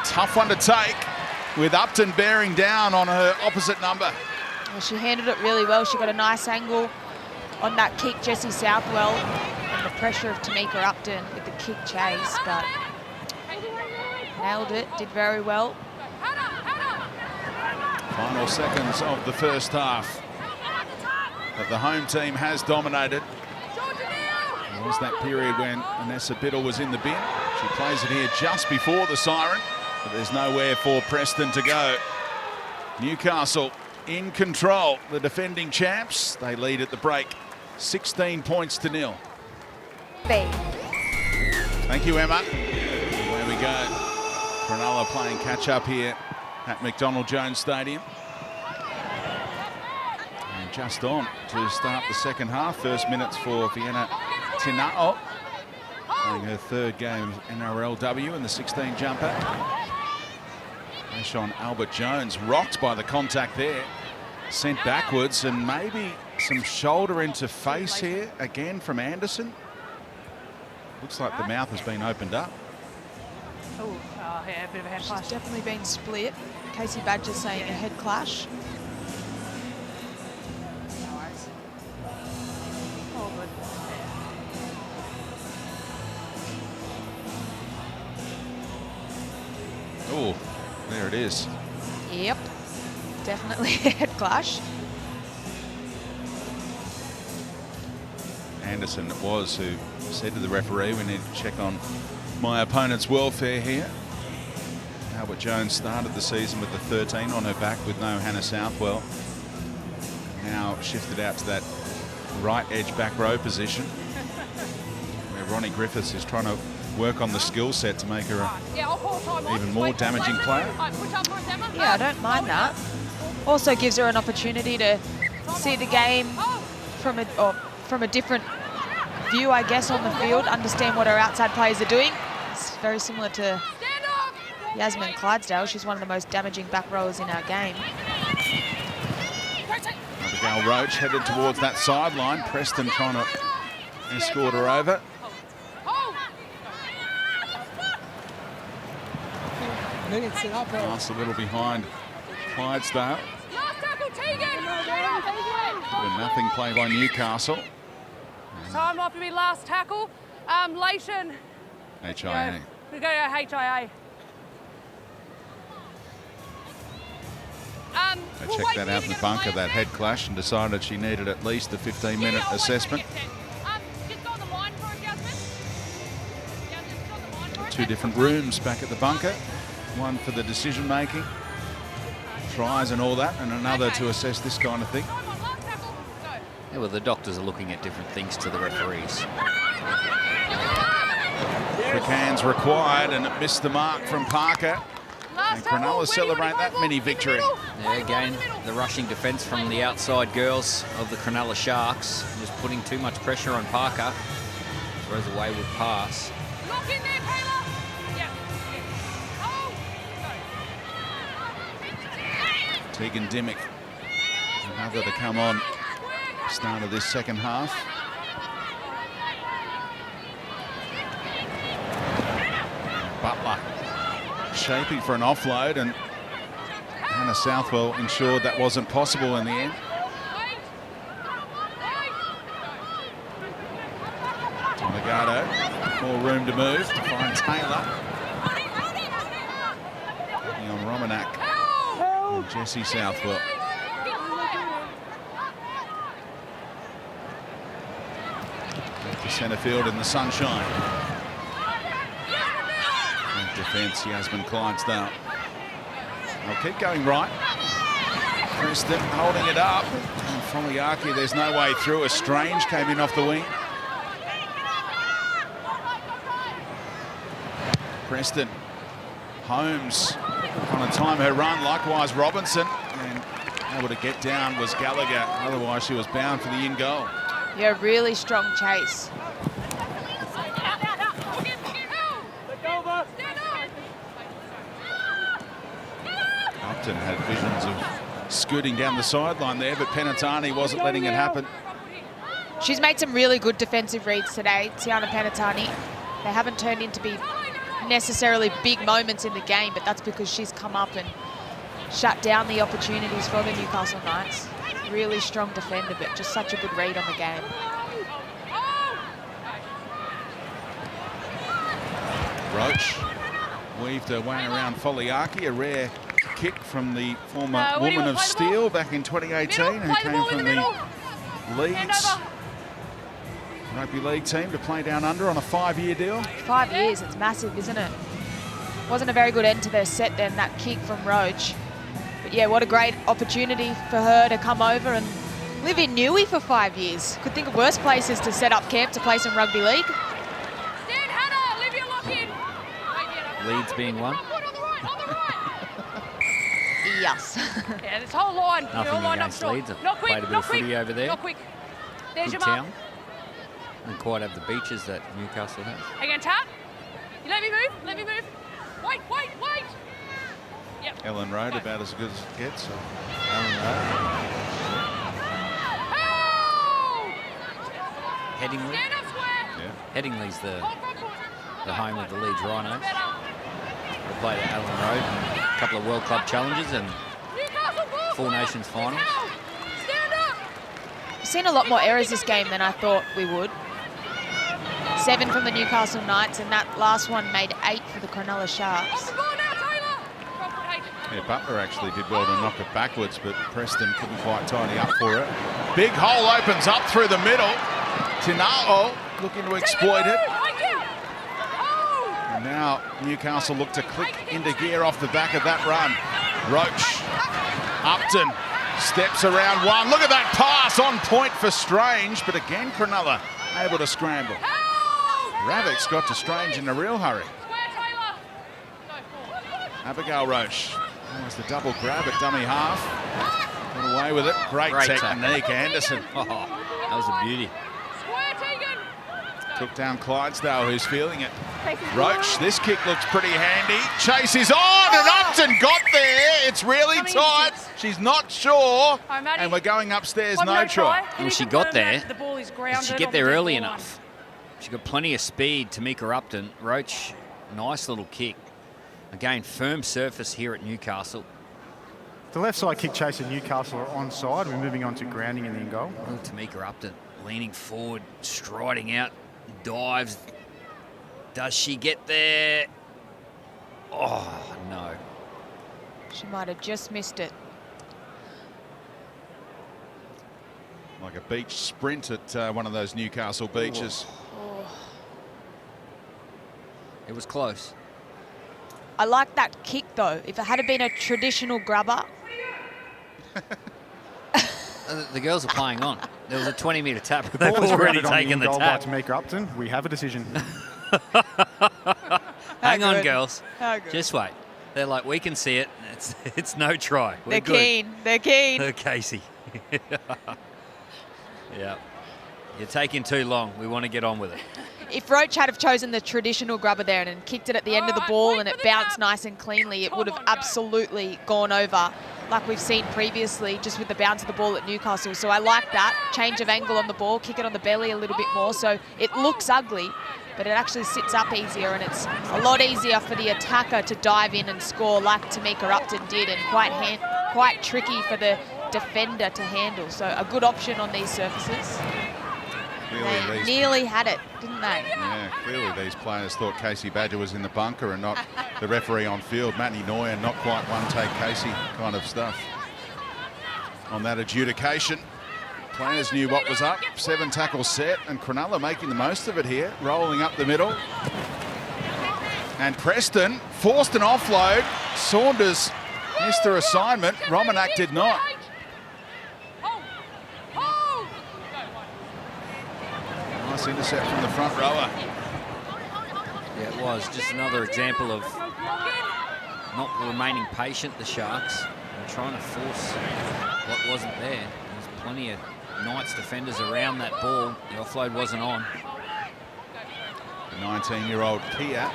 Tough one to take, with Upton bearing down on her opposite number. Well, she handled it really well. She got a nice angle on that kick, Jessie Southwell, and the pressure of Tamika Upton with the kick chase, but nailed it, did very well. Final seconds of the first half. But the home team has dominated. There was that period when Vanessa Biddle was in the bin. She plays it here just before the siren, but there's nowhere for Preston to go. Newcastle in control, the defending champs. They lead at the break, 16 points to 0. Thank you, Emma. There we go. Cronulla playing catch up here at McDonald Jones Stadium. And just on to start the second half. First minutes for Vienna Tinao, playing her third game of NRLW in the 16 jumper. Pressure on Albert Jones, rocked by the contact there. Sent backwards, and maybe some shoulder into face here again from Anderson. Looks like the mouth has been opened up. Oh, yeah, a bit of a head She's clash. definitely been split. Casey Badger saying a head clash. No worries. All good. Oh, there it is. Yep, definitely a head clash. Anderson it was who said to the referee, we need to check on my opponent's welfare here. Albert Jones started the season with the 13 on her back with no Hannah Southwell. Now shifted out to that right edge back row position, where Ronnie Griffiths is trying to work on the skill set to make her an even more damaging player. Yeah, I don't mind that. Also gives her an opportunity to see the game from a different view, I guess, on the field, understand what her outside players are doing. It's very similar to Yasmin Clydesdale. She's one of the most damaging back rowers in our game. Abigail Roach headed towards that sideline. Preston trying to escort her over. Pass a little behind Clydesdale. A nothing play by Newcastle. Time off to be last tackle. Leighton. HIA. We go to HIA. They checked that out in the bunker, that head clash, and decided she needed at least a 15-minute assessment. Two different rooms back at the bunker. One for the decision-making, tries and all that, and another to assess this kind of thing. Yeah, well, the doctors are looking at different things to the referees. Quick hands required, and it missed the mark from Parker. And Cronulla celebrate that mini victory. Yeah, again, the rushing defence from the outside girls of the Cronulla Sharks, just putting too much pressure on Parker. Throws a wayward pass. Tegan Dimmick, another to come on. Start of this second half. Butler shaping for an offload, and Hannah Southwell ensured that wasn't possible in the end. Delgado, more room to move to find Taylor. Looking on Romanak and Jessie Southwell. Back to centre field in the sunshine. Defence, Yasmin Clydesdale. They'll keep going right. Preston holding it up. And Foliaki, there's no way through. A Strange came in off the wing. Preston. Holmes trying to time her run. Likewise Robinson. And able to get down was Gallagher. Otherwise she was bound for the in goal. Yeah, really strong chase. Upton had visions of scooting down the sideline there, but Penatani wasn't letting it happen. She's made some really good defensive reads today, Tiana Penatani. They haven't turned into be necessarily big moments in the game, but that's because she's come up and shut down the opportunities for the Newcastle Knights. Really strong defender, but just such a good read on the game. Roach weaved her way around Foliaki, a rare kick from the former Woman of Steel back in 2018, who came from the Leeds Rugby League team to play down under on a 5-year deal. 5 years, it's massive, isn't it? Wasn't a very good end to their set then, that kick from Roach. But yeah, what a great opportunity for her to come over and live in Newey for 5 years. Could think of worse places to set up camp to play some rugby league. Leeds being one. Yes. Yeah, this whole line. Nothing against Leeds. I've played a bit of footy over there. Not quick. There's Good your mark. town. And quite have the beaches that Newcastle has. Again, tap. You let me move. Let me move. Wait, wait, wait. Yep. Ellen Road, about as good as it gets. So Ellen Road. Headingley. yeah. Headingley's the home of the Leeds Rhinos. They played at Allen Road, a couple of World Club challenges and Four Nations finals. We've seen a lot more errors this game than I thought we would. 7 from the Newcastle Knights, and that last one made 8 for the Cronulla Sharks. Yeah, Butler actually did well to knock it backwards, but Preston couldn't quite tidy up for it. Big hole opens up through the middle. Tinao looking to exploit it. And now Newcastle look to click into gear off the back of that run. Roach, Upton steps around one. Look at that pass on point for Strange, but again Cronulla able to scramble. Ravic's got to Strange in a real hurry. Abigail Roche. That was the double grab at dummy half. Got away with it. Great technique, Anderson. Oh, that was a beauty. Took down Clydesdale, who's feeling it. Roach, this kick looks pretty handy. Chase is on, and Upton got there. It's really tight. She's not sure. And we're going upstairs, no try. Well, she got there. Did she get there early enough? She got plenty of speed. Tamika Upton. Roach, nice little kick. Again, firm surface here at Newcastle. The left side kick chase at Newcastle are onside. We're moving on to grounding in the in goal. Oh, Tamika Upton leaning forward, striding out, dives. Does she get there? Oh, no. She might have just missed it. Like a beach sprint at one of those Newcastle beaches. Oh. It was close. I like that kick, though. If it had been a traditional grubber. The girls are playing on. There was a 20-metre tap. The They've ball is already grounded on taken the goal tap. by Tamika Upton. We have a decision. Hang on, good. girls. How good. Just wait. They're like, we can see it. It's no try. We're They're good. keen. They're keen. Casey. Yeah. You're taking too long. We want to get on with it. If Roach had have chosen the traditional grubber there and kicked it at the end of the ball and it bounced nice and cleanly, it would have absolutely gone over, like we've seen previously, just with the bounce of the ball at Newcastle. So I like that. Change of angle on the ball, kick it on the belly a little bit more. So it looks ugly, but it actually sits up easier, and it's a lot easier for the attacker to dive in and score like Tamika Upton did, and quite tricky for the defender to handle. So a good option on these surfaces. They nearly had it, didn't they? Yeah, clearly these players thought Casey Badger was in the bunker and not the referee on field. Matty Noyer, not quite one take Casey kind of stuff. On that adjudication, players knew what was up. 7 tackle set, and Cronulla making the most of it here, rolling up the middle. And Preston forced an offload. Saunders missed her assignment. Romanak did not. Nice intercept from the front rower. Yeah, it was. Just another example of not remaining patient, the Sharks, and trying to force what wasn't there. There's plenty of Knights defenders around that ball. The offload wasn't on. The 19-year-old Kia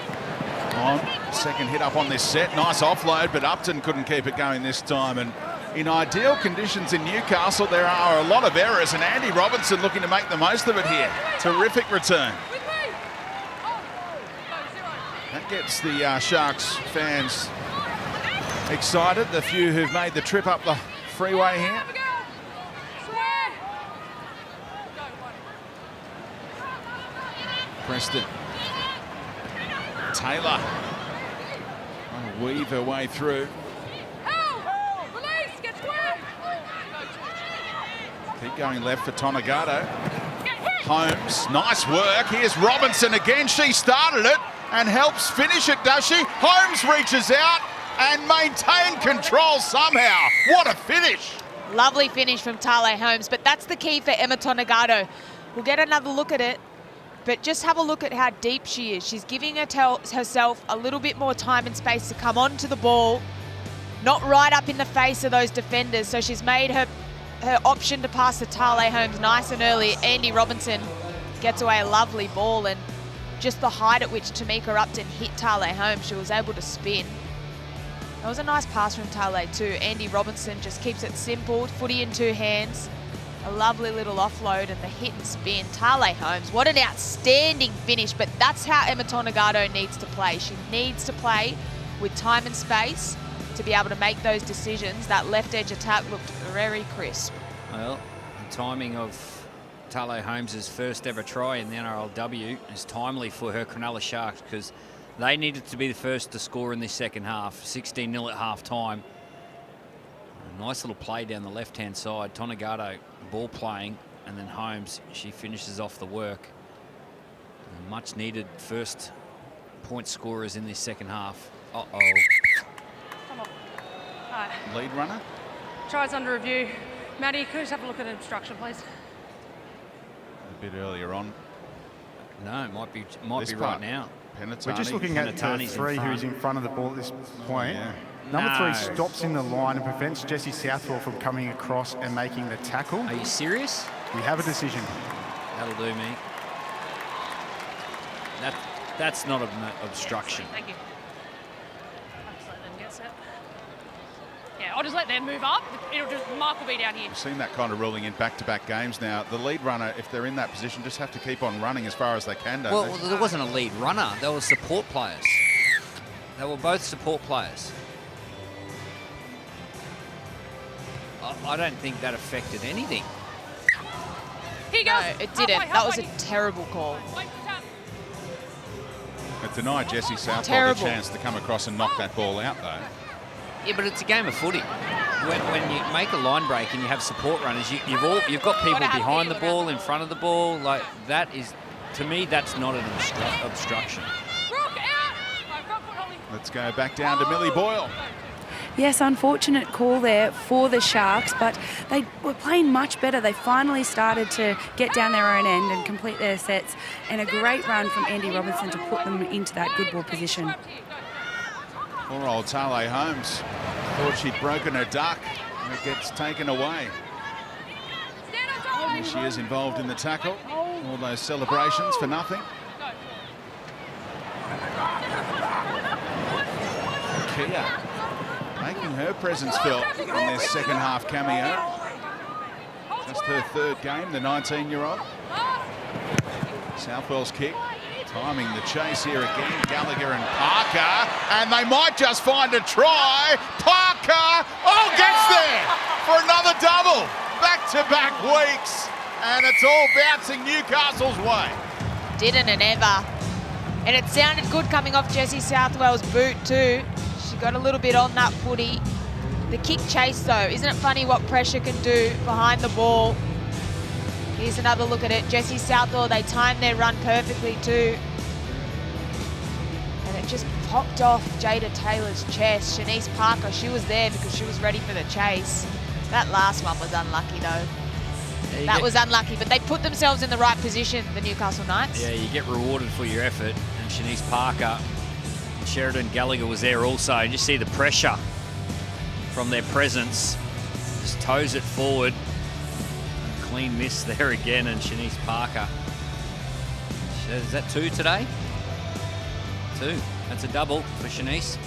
on second hit up on this set. Nice offload, but Upton couldn't keep it going this time. And in ideal conditions in Newcastle, there are a lot of errors, and Andy Robinson looking to make the most of it here. Terrific return. That gets the Sharks fans excited, the few who've made the trip up the freeway here. Preston. Taylor. Trying to weave her way through. Keep going left for Tonegado. Holmes, nice work. Here's Robinson again. She started it and helps finish it, does she? Holmes reaches out and maintain control somehow. What a finish. Lovely finish from Tale Holmes, but that's the key for Emma Tonegado. We'll get another look at it, but just have a look at how deep she is. She's giving herself a little bit more time and space to come onto the ball, not right up in the face of those defenders. So she's made her option to pass to Tale Holmes nice and early. Andy Robinson gets away a lovely ball, and just the height at which Tamika Upton hit Tale Holmes, she was able to spin. That was a nice pass from Tale too. Andy Robinson just keeps it simple, footy in 2 hands. A lovely little offload and the hit and spin. Tale Holmes, what an outstanding finish, but that's how Emma Tonegado needs to play. She needs to play with time and space to be able to make those decisions. That left edge attack looked very crisp. Well, the timing of Tale Holmes' first ever try in the NRLW is timely for her Cronulla Sharks, because they needed to be the first to score in this second half. 16-0 at half time. A nice little play down the left-hand side. Tonegado ball playing, and then Holmes, she finishes off the work. And much needed first point scorers in this second half. Uh-oh. Lead runner. Tries under review. Maddie, could you just have a look at instruction, please? A bit earlier on. No, it might be right now. Penatani. We're just looking at Penatani's three in who's in front of the ball at this point. Yeah. Number 3 stops in the line and prevents Jesse Southwell from coming across and making the tackle. Are you serious? We have a decision. That'll do me. That's not an obstruction. Thank you. I'll just let them get set. Yeah, I'll just let them move up. Mark will be down here. We've seen that kind of ruling in back-to-back games now. The lead runner, if they're in that position, just have to keep on running as far as they can, don't Well, they? there wasn't a lead runner. They were support players. They were both support players. I don't think that affected anything. Here you go. No, it didn't. That was a terrible call. It denied Jesse Southwell Terrible. the chance to come across and knock that ball out, though. Yeah, but it's a game of footy. When you make a line break and you have support runners, you've got people behind the ball, in front of the ball. Like that is, to me, that's not an obstruction. Let's go back down to Millie Boyle. Yes, unfortunate call there for the Sharks, but they were playing much better. They finally started to get down their own end and complete their sets, and a great run from Andy Robinson to put them into that good ball position. Poor old Tale Holmes thought she'd broken her duck, and it gets taken away. Here she is involved in the tackle. All those celebrations for nothing. Kia making her presence felt in their second half cameo. Just her third game, the 19-year-old. Southwell's kick, timing the chase here again. Gallagher and Parker, and they might just find a try. Parker, gets there for another double. Back-to-back weeks, and it's all bouncing Newcastle's way. Didn't and ever. And it sounded good coming off Jesse Southwell's boot too. She got a little bit on that footy. The kick chase though, isn't it funny what pressure can do behind the ball? Here's another look at it. Jesse Southwell, they timed their run perfectly too. And it just popped off Jada Taylor's chest. Shanice Parker, she was there because she was ready for the chase. That last one was unlucky though. That was unlucky, but they put themselves in the right position, the Newcastle Knights. Yeah, you get rewarded for your effort. And Shanice Parker and Sheridan Gallagher was there also. And you see the pressure from their presence. Just toes it forward. Clean miss there again, and Shanice Parker. Is that 2 today? 2. That's a double for Shanice.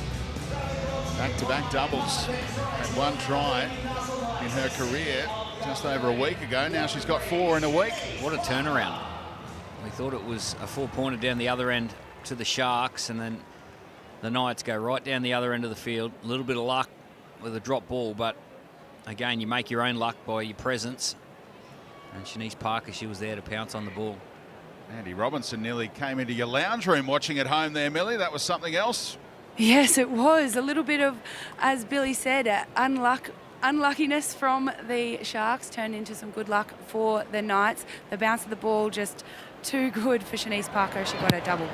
Back-to-back doubles. Had 1 try in her career just over a week ago. Now she's got 4 in a week. What a turnaround. We thought it was a 4-pointer down the other end to the Sharks, and then the Knights go right down the other end of the field. A little bit of luck with a drop ball, but again, you make your own luck by your presence. And Shanice Parker, she was there to pounce on the ball. Andy Robinson nearly came into your lounge room watching at home there, Millie. That was something else. Yes, it was. A little bit of, as Billy said, unluckiness from the Sharks turned into some good luck for the Knights. The bounce of the ball just too good for Shanice Parker. She got a double.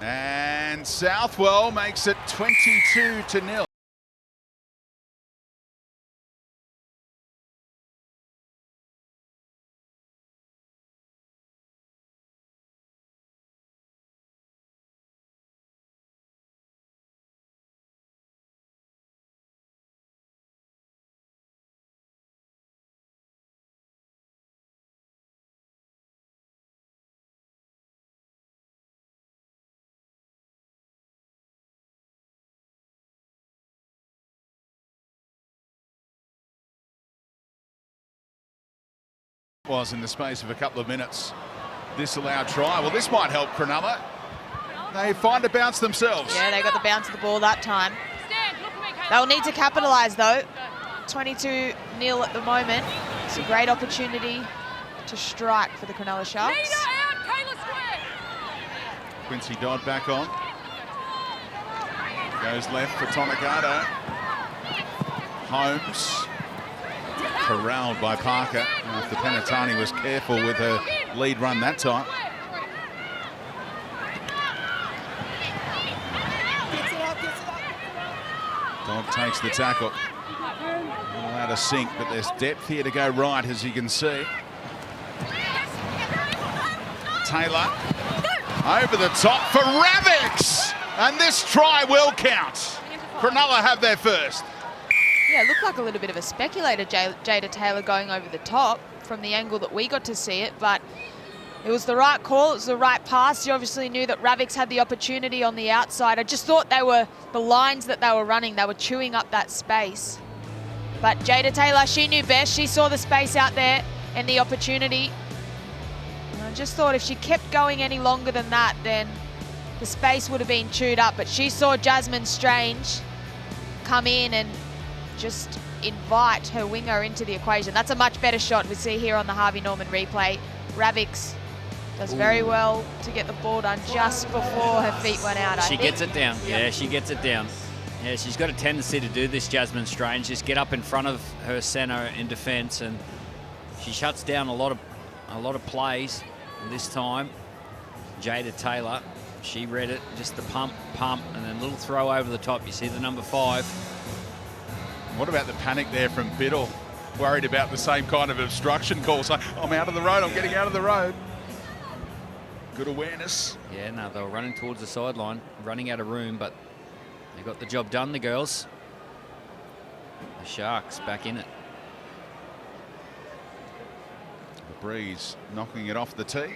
And Southwell makes it 22-0. Was in the space of a couple of minutes. Disallowed try. Well, this might help Cronulla. They find a bounce themselves. Yeah, they got the bounce of the ball that time. They'll need to capitalise though. 22-0 at the moment. It's a great opportunity to strike for the Cronulla Sharks. Quincy Dodd back on. Goes left for Tonicado. Holmes. Corralled by Parker after Penatani was careful with her lead run that time. Dodd takes the tackle. Not allowed to sink, but there's depth here to go right, as you can see. Taylor Over the top for Ravix. And this try will count. Cronulla have their first. Yeah, it looked like a little bit of a speculator, Jada Taylor going over the top from the angle that we got to see it, but it was the right call, it was the right pass. You obviously knew that Ravix had the opportunity on the outside. I just thought the lines that they were running, they were chewing up that space. But Jada Taylor, she knew best. She saw the space out there and the opportunity. And I just thought if she kept going any longer than that, then the space would have been chewed up. But she saw Jasmine Strange come in and just invite her winger into the equation. That's a much better shot we see here on the Harvey Norman replay. Ravix does very well to get the ball done just before her feet went out, I think. She gets it down. Yeah, she gets it down. Yeah, she's got a tendency to do this, Jasmine Strange, just get up in front of her centre in defence, and she shuts down a lot of plays. And this time, Jada Taylor, she read it, just the pump, and then a little throw over the top. You see the number 5. What about the panic there from Biddle? Worried about the same kind of obstruction call. So I'm out of the road, I'm getting out of the road. Good awareness. Yeah, no, they were running towards the sideline, running out of room, but they got the job done, the girls. The Sharks back in it. The Breeze knocking it off the tee.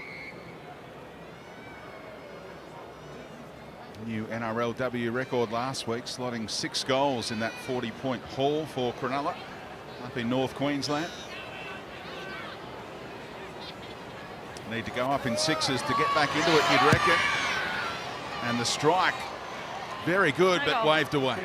New NRLW record last week, slotting 6 goals in that 40-point haul for Cronulla up in North Queensland. Need to go up in 6s to get back into it, you'd reckon. And the strike, very good, but waved away.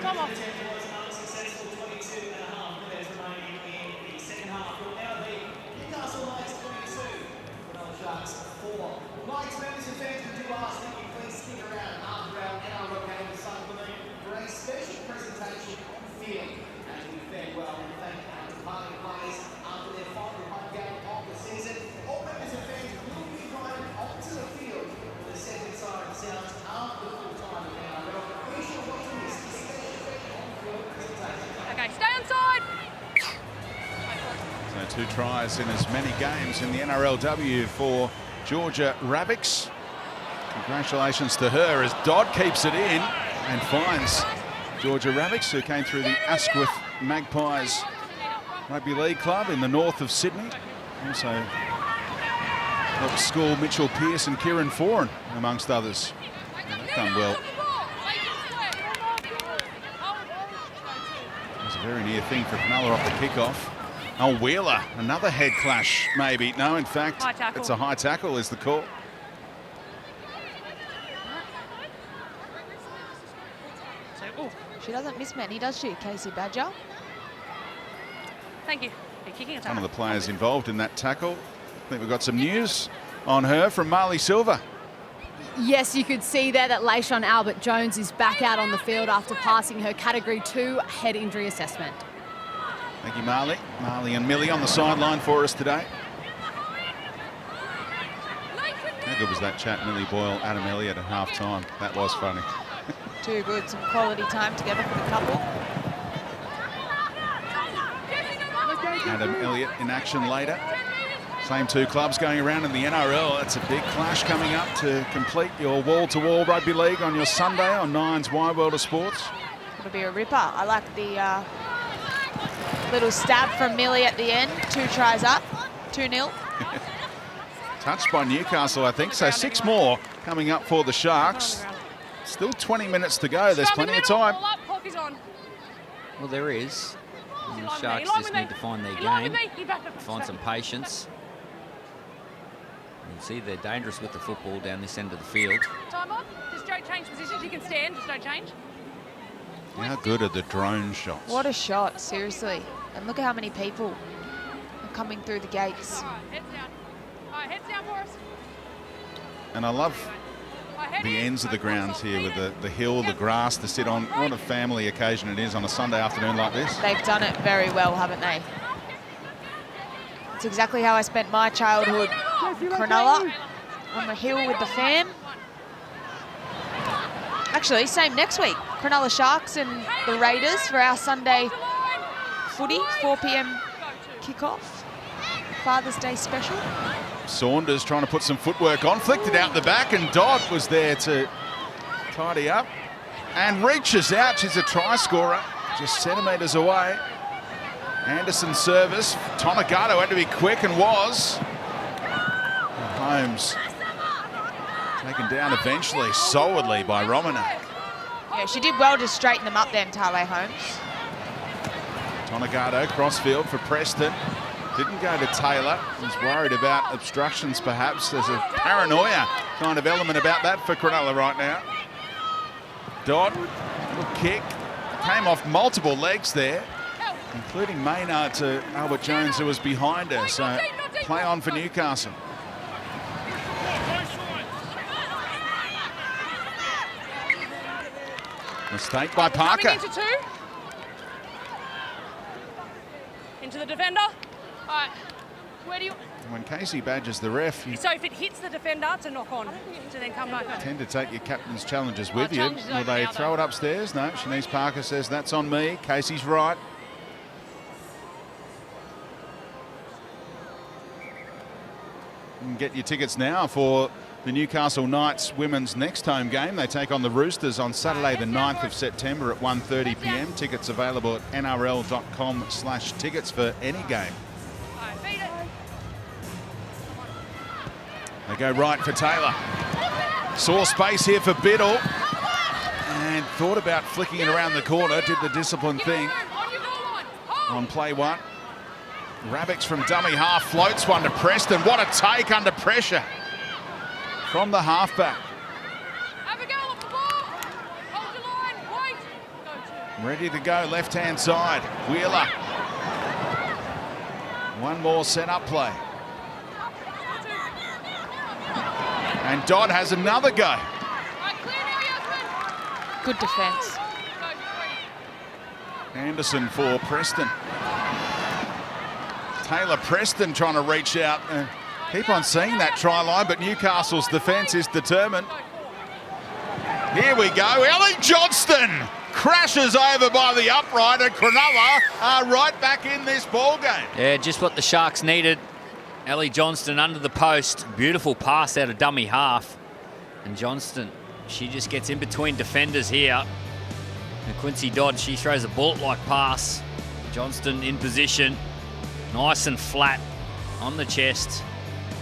Stay on side. So 2 tries in as many games in the NRLW for Georgia Ravix. Congratulations to her as Dodd keeps it in and finds Georgia Ravix, who came through the Asquith Magpies Rugby League Club in the north of Sydney. Also helped school Mitchell Pearce and Kieran Foran, amongst others. And they've done well. A very near thing for Cronulla off the kickoff. Oh, Wheeler, another head clash, maybe. No, in fact, it's a high tackle is the call. She doesn't miss many, does she, Casey Badger? Thank you. You're kicking it. Some of the players involved in that tackle. I think we've got some news on her from Marley Silva. Yes, you could see there that Layshawn Albert-Jones is back out on the field after passing her Category 2 head injury assessment. Thank you, Marley. Marley and Millie on the sideline for us today. How good was that chat, Millie Boyle, Adam Elliott at half-time? That was funny. Too good, some quality time together for the couple. Adam Elliott in action later. Same 2 clubs going around in the NRL. It's a big clash coming up to complete your wall-to-wall rugby league on your Sunday on Nine's Wide World of Sports. It'll be a ripper. I like the little stab from Millie at the end. 2 tries up, 2-0. Touched by Newcastle, I think. So 6 more coming up for the Sharks. Still 20 minutes to go. There's plenty of time. Well, there is. And the Sharks just need to find their game, find some patience. You can see they're dangerous with the football down this end of the field. Time on. Just don't change positions. You can stand, just don't change. How good are the drone shots? What a shot, seriously. And look at how many people are coming through the gates. All right, heads down. All right, heads down for us. And I love the ends of the grounds here with the hill, the grass to sit on. What a family occasion it is on a Sunday afternoon like this. They've done it very well, haven't they? It's exactly how I spent my childhood. Cronulla on the hill with the fam. Actually, same next week. Cronulla Sharks and the Raiders for our Sunday footy, 4 p.m. kickoff. Father's Day special. Saunders trying to put some footwork on, flicked it out the back, and Dodd was there to tidy up and reaches out. She's a try scorer, just centimetres away. Anderson's service. Tonagato had to be quick and was. And Holmes taken down eventually, solidly by Romanak. Yeah, she did well to straighten them up then, Tale Holmes. Tonagato, crossfield for Preston. Didn't go to Taylor. He's worried about obstructions, perhaps. There's a paranoia kind of element about that for Cronulla right now. Dodd, little kick. Came off multiple legs there, including Maynard to Albert Jones, who was behind her. So play on for Newcastle. Mistake by Parker. Coming into 2. Into the defender. All right. Where do you... When Casey badges the ref, you So if it hits the defender, to knock on, to then come back on. tend to take your captain's challenges with you. challenges Will over they now, throw though. it upstairs? No, Shanice Parker says that's on me. Casey's right. You can get your tickets now for the Newcastle Knights women's next home game. They take on the Roosters on Saturday the 9th of September at 1:30 p.m. Tickets available at nrl.com/tickets for any game. They go right for Taylor. Saw space here for Biddle and thought about flicking it around the corner. Did the disciplined thing on play 1. Rabbix from dummy half floats one to Preston. What a take under pressure from the halfback. Ready to go left-hand side. Wheeler. One more set-up play. And Dodd has another go. Good defence. Anderson for Preston. Taylor Preston trying to reach out. Keep on seeing that try line, but Newcastle's defence is determined. Here we go. Ellie Johnston crashes over by the upright, and Cronulla are right back in this ball game. Yeah, just what the Sharks needed. Ellie Johnston under the post. Beautiful pass out of dummy half. And Johnston, she just gets in between defenders here. And Quincy Dodd, she throws a bullet-like pass. Johnston in position. Nice and flat on the chest.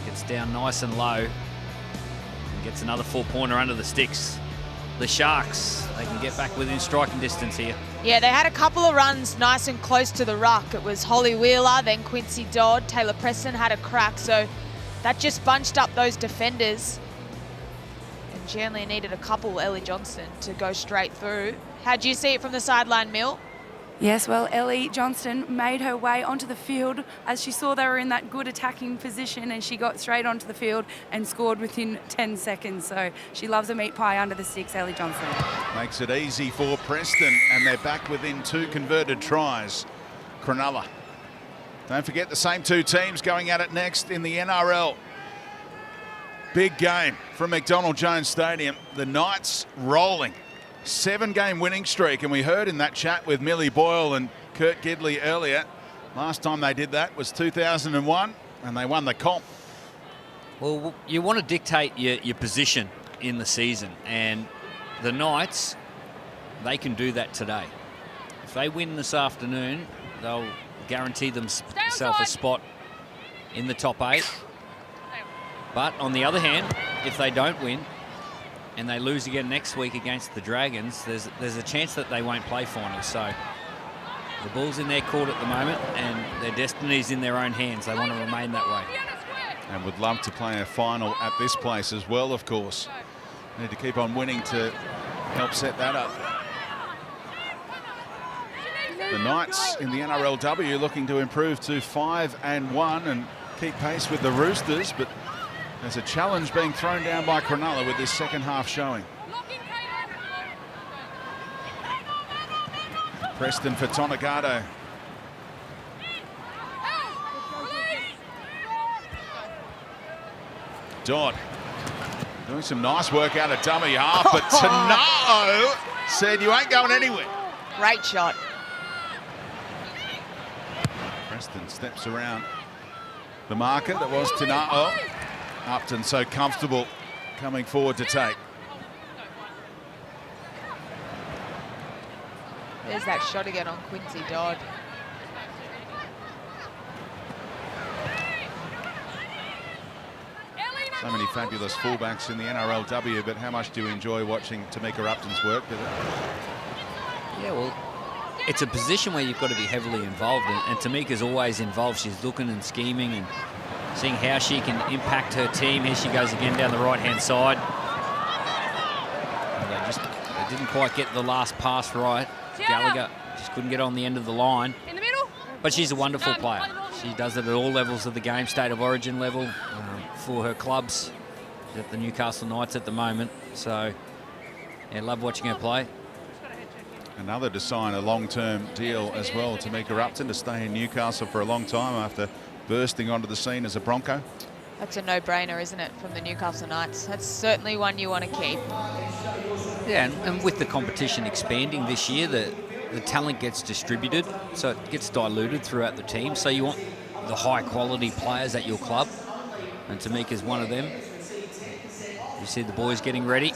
Gets down nice and low. And gets another 4-pointer under the sticks. The Sharks, they can get back within striking distance here. Yeah, they had a couple of runs nice and close to the ruck. It was Holly Wheeler, then Quincy Dodd. Taylor Preston had a crack, so that just bunched up those defenders. And she only needed a couple, Ellie Johnston, to go straight through. How'd you see it from the sideline, Mill? Yes, well, Ellie Johnston made her way onto the field as she saw they were in that good attacking position, and she got straight onto the field and scored within 10 seconds. So she loves a meat pie under the sticks, Ellie Johnston. Makes it easy for Preston, and they're back within 2 converted tries. Cronulla. Don't forget the same 2 teams going at it next in the NRL. Big game from McDonald Jones Stadium. The Knights rolling. 7-game winning streak, and we heard in that chat with Millie Boyle and Kurt Gidley earlier, last time they did that was 2001, and they won the comp. Well, you want to dictate your position in the season, and the Knights, they can do that today. If they win this afternoon, they'll guarantee themselves a spot in the top 8. But on the other hand, if they don't win, and they lose again next week against the Dragons, there's a chance that they won't play finals. So the ball's in their court at the moment, and their destiny's in their own hands. They want to remain that way. And would love to play a final at this place as well, of course. Need to keep on winning to help set that up. The Knights in the NRLW looking to improve to 5-1 and keep pace with the Roosters, but there's a challenge being thrown down by Cronulla with this second half showing. Preston for Tonagato. Dodd doing some nice work out of dummy half, but Tanao said you ain't going anywhere. Great shot. Preston steps around the marker that was Tina. Oh, Upton so comfortable coming forward to take. There's that shot again on Quincy Dodd. So many fabulous fullbacks in the NRLW, but how much do you enjoy watching Tamika Upton's work? Yeah, well, it's a position where you've got to be heavily involved, and Tamika's always involved. She's looking and scheming and seeing how she can impact her team. Here she goes again down the right-hand side. And they didn't quite get the last pass right. Gallagher just couldn't get on the end of the line. In the middle. But she's a wonderful player. She does it at all levels of the game, state of origin level, for her clubs at the Newcastle Knights at the moment. So, yeah, love watching her play. Another to sign a long-term deal as well, Tamika Upton, to stay in Newcastle for a long time after bursting onto the scene as a Bronco. That's a no-brainer, isn't it, from the Newcastle Knights? That's certainly one you want to keep. Yeah, and with the competition expanding this year, the talent gets distributed, so it gets diluted throughout the team. So you want the high-quality players at your club, and Tamika's one of them. You see the boys getting ready.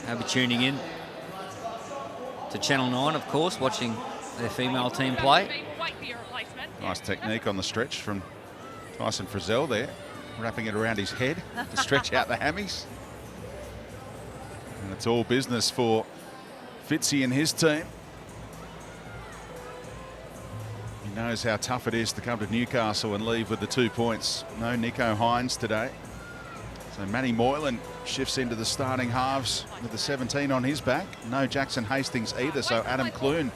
I'll be tuning in to Channel 9, of course, watching their female team play. Nice technique on the stretch from Tyson Frizzell there, wrapping it around his head to stretch out the hammies. And it's all business for Fitzy and his team. He knows how tough it is to come to Newcastle and leave with the 2 points. No Nico Hines today. So Manny Moylan shifts into the starting halves with the 17 on his back. No Jackson Hastings either, so Adam Clune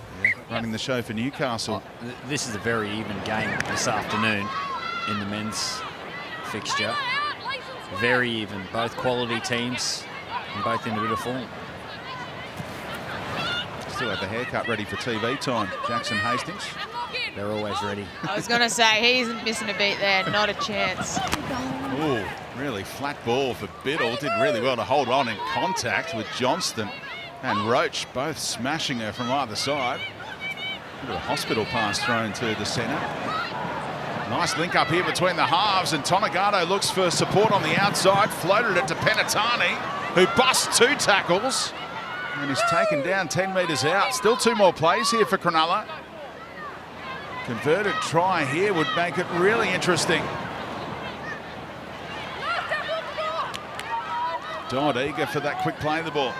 running the show for Newcastle. This is a very even game this afternoon in the men's fixture. Very even, both quality teams and both in a bit of form. Still have the haircut ready for TV time, Jackson Hastings. They're always ready. I was going to say, he isn't missing a beat there, not a chance. Ooh, really flat ball for Biddle. Did really well to hold on in contact with Johnston and Roach, both smashing her from either side. Bit of a hospital pass thrown to the centre. Nice link up here between the halves, and Tonegado looks for support on the outside. Floated it to Penatani, who busts 2 tackles and is taken down 10 metres out. Still 2 more plays here for Cronulla. Converted try here would make it really interesting. Dodd eager for that quick play of the ball.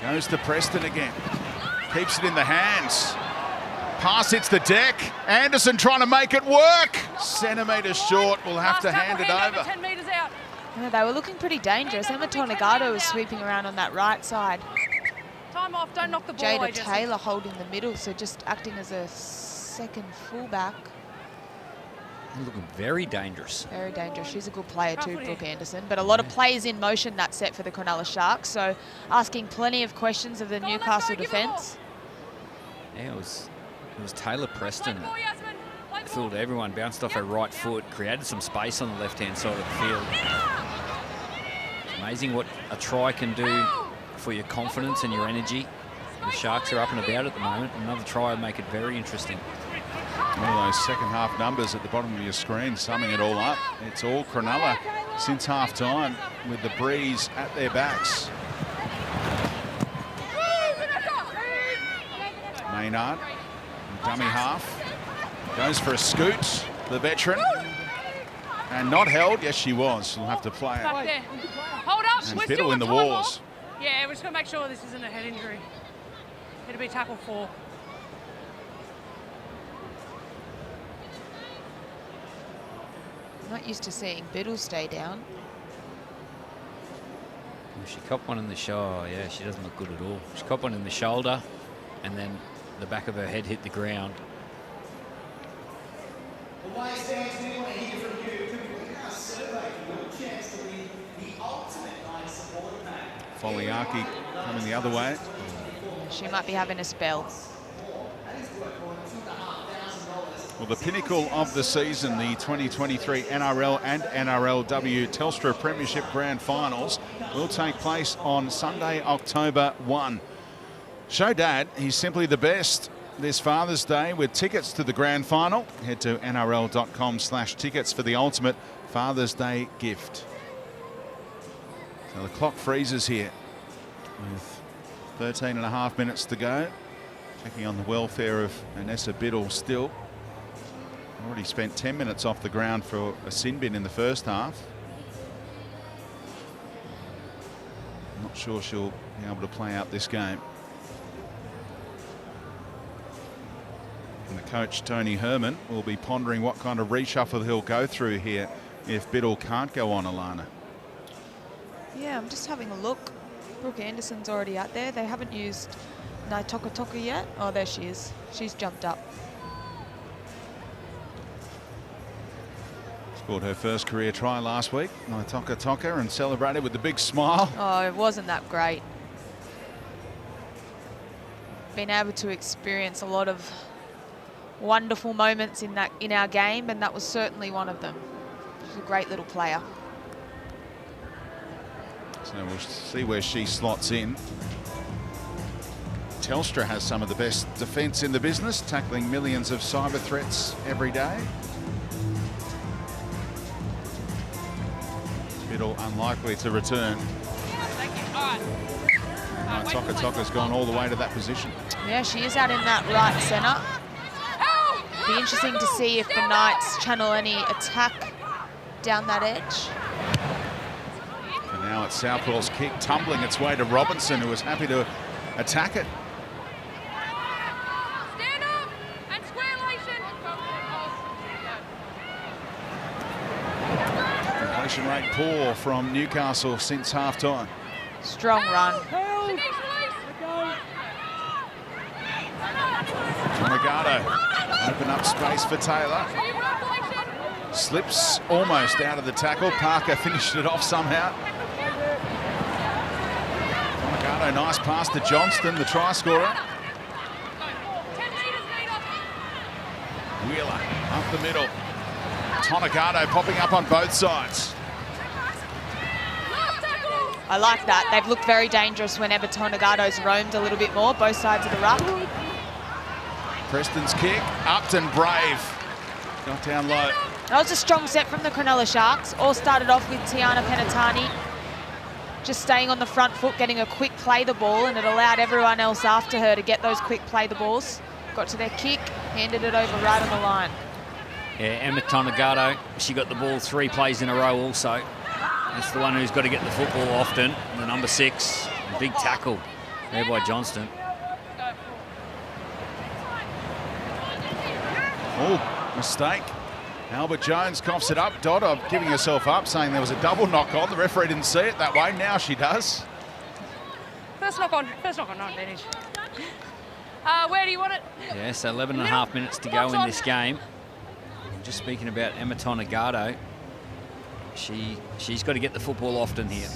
Goes to Preston again. Keeps it in the hands. Pass hits the deck. Anderson trying to make it work. Centimetres short. Will have to hand it over. 10 metres out. Yeah, they were looking pretty dangerous. Emma Tonegado was sweeping around on that right side. Time off, don't knock the ball away, Jada Jesse. Taylor holding the middle, so just acting as a second fullback. They're looking very dangerous. Very dangerous. She's a good player too, Brooke Anderson. But a lot of players in motion that set for the Cronulla Sharks, so asking plenty of questions of the Newcastle defence. Yeah, it was Taylor Preston that fooled everyone, bounced off her right foot, created some space on the left-hand side of the field. It's amazing what a try can do for your confidence and your energy. The Sharks are up and about at the moment. Another try would make it very interesting. One of those second half numbers at the bottom of your screen, summing it all up. It's all Cronulla since half time with the breeze at their backs. Maynard, dummy half, goes for a scoot, the veteran, and not held. Yes, she was. She'll have to play it. Back there. Hold up. And We're Biddle still in the got time wars. off. Yeah, we're just going to make sure this isn't a head injury. It'll be tackle 4. Not used to seeing Biddle stay down. Well, she copped one in the shoulder. Yeah, she doesn't look good at all. She copped one in the shoulder, and then the back of her head hit the ground. Away stands, we want to hear from you. Complete our survey for your chance to win the ultimate night support pack. Foliaki coming the other way. She might be having a spell. Well, the pinnacle of the season, the 2023 NRL and NRLW Telstra Premiership Grand Finals, will take place on Sunday, October 1. Show Dad he's simply the best. this Father's Day with tickets to the grand final. Head to nrl.com/tickets for the ultimate Father's Day gift. So the clock freezes here with 13.5 minutes to go. Checking on the welfare of Vanessa Biddle still. Already spent 10 minutes off the ground for a sin bin in the first half. Not sure she'll be able to play out this game. And the coach, Tony Herman, will be pondering what kind of reshuffle he'll go through here if Biddle can't go on, Alana. Yeah, I'm just having a look. Brooke Anderson's already out there. They haven't used Toka yet. Oh, there she is. She's jumped up. Scored her first career try last week, Toka, and celebrated with the big smile. Oh, it wasn't that great. Been able to experience a lot of wonderful moments in our game, and that was certainly one of them. She's a great little player. So we'll see where she slots in. Telstra has some of the best defence in the business, tackling millions of cyber threats every day. Biddle unlikely to return. Toka's gone all the way to that position. Yeah, she is out in that right centre. Be interesting to see if the Knights channel any attack down that edge. And now it's Southwell's kick, tumbling its way to Robinson, who was happy to attack it. Stand up and square lation. Completion rate poor from Newcastle since half-time. Strong run. Jonagado open up space for Taylor. Slips almost out of the tackle. Parker finished it off somehow. Jonagado, nice pass to Johnston, the try scorer. Wheeler up the middle. Tonegado popping up on both sides. I like that. They've looked very dangerous whenever Tonegado's roamed a little bit more, both sides of the ruck. Preston's kick, Upton brave. Got down low. That was a strong set from the Cronulla Sharks. All started off with Tiana Penatani just staying on the front foot, getting a quick play the ball, and it allowed everyone else after her to get those quick play the balls. Got to their kick, handed it over right on the line. Yeah, Emma Tonegado, she got the ball 3 plays in a row also. That's the one who's got to get the football often, the number 6. Big tackle there by Johnston. Oh, mistake. Albert Jones coughs it up. Dodd giving herself up, saying there was a double knock on. The referee didn't see it that way. Now she does. First knock on, no advantage. Where do you want it? Yeah, so 11.5 minutes to go in this game. Just speaking about Emma Tonegado, she's got to get the football often here.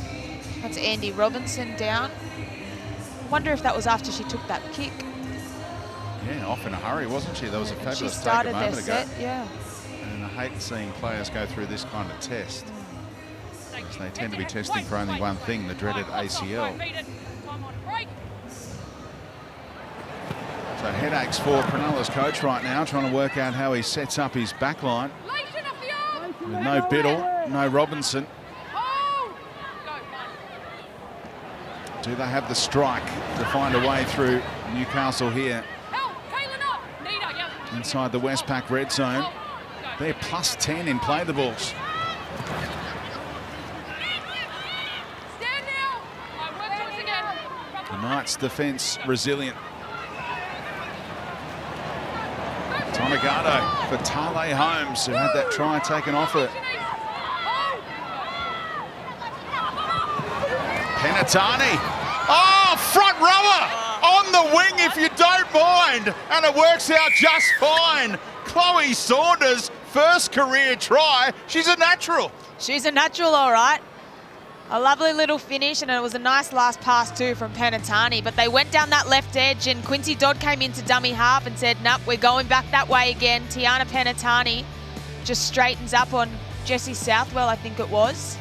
That's Andy Robinson down. Wonder if that was after she took that kick. Yeah, off in a hurry, wasn't she? There was a fabulous she take a started moment their ago. set, yeah. And I hate seeing players go through this kind of test. Because they tend to be testing for only one thing, the dreaded ACL. So headaches for Cronulla's coach right now, trying to work out how he sets up his back line. With no Biddle, no Robinson. Do they have the strike to find a way through Newcastle here? Inside the Westpac red zone. They're plus 10 in play the balls. The Knights' defence resilient. Tonegado for Tale Holmes, who had that try taken off her. Penatani. Oh, front rower on the wing if you don't mind. And it works out just fine. Chloe Saunders, first career try. She's a natural. She's a natural, all right. A lovely little finish, and it was a nice last pass too from Penatani, but they went down that left edge, and Quincy Dodd came into dummy half and said, nope, we're going back that way again. Tiana Penatani just straightens up on Jessie Southwell, I think it was.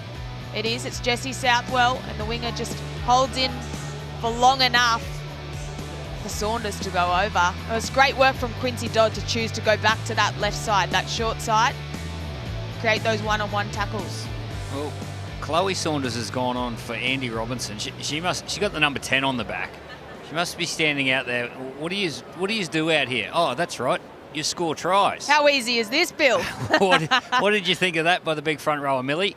It is, it's Jessie Southwell, and the winger just holds in for long enough for Saunders to go over. It was great work from Quincy Dodd to choose to go back to that left side, that short side, create those one-on-one tackles. Well, Chloe Saunders has gone on for Andy Robinson. She got the number 10 on the back. She must be standing out there. What do you do out here? Oh, that's right. You score tries. How easy is this, Bill? What did you think of that by the big front rower, Millie?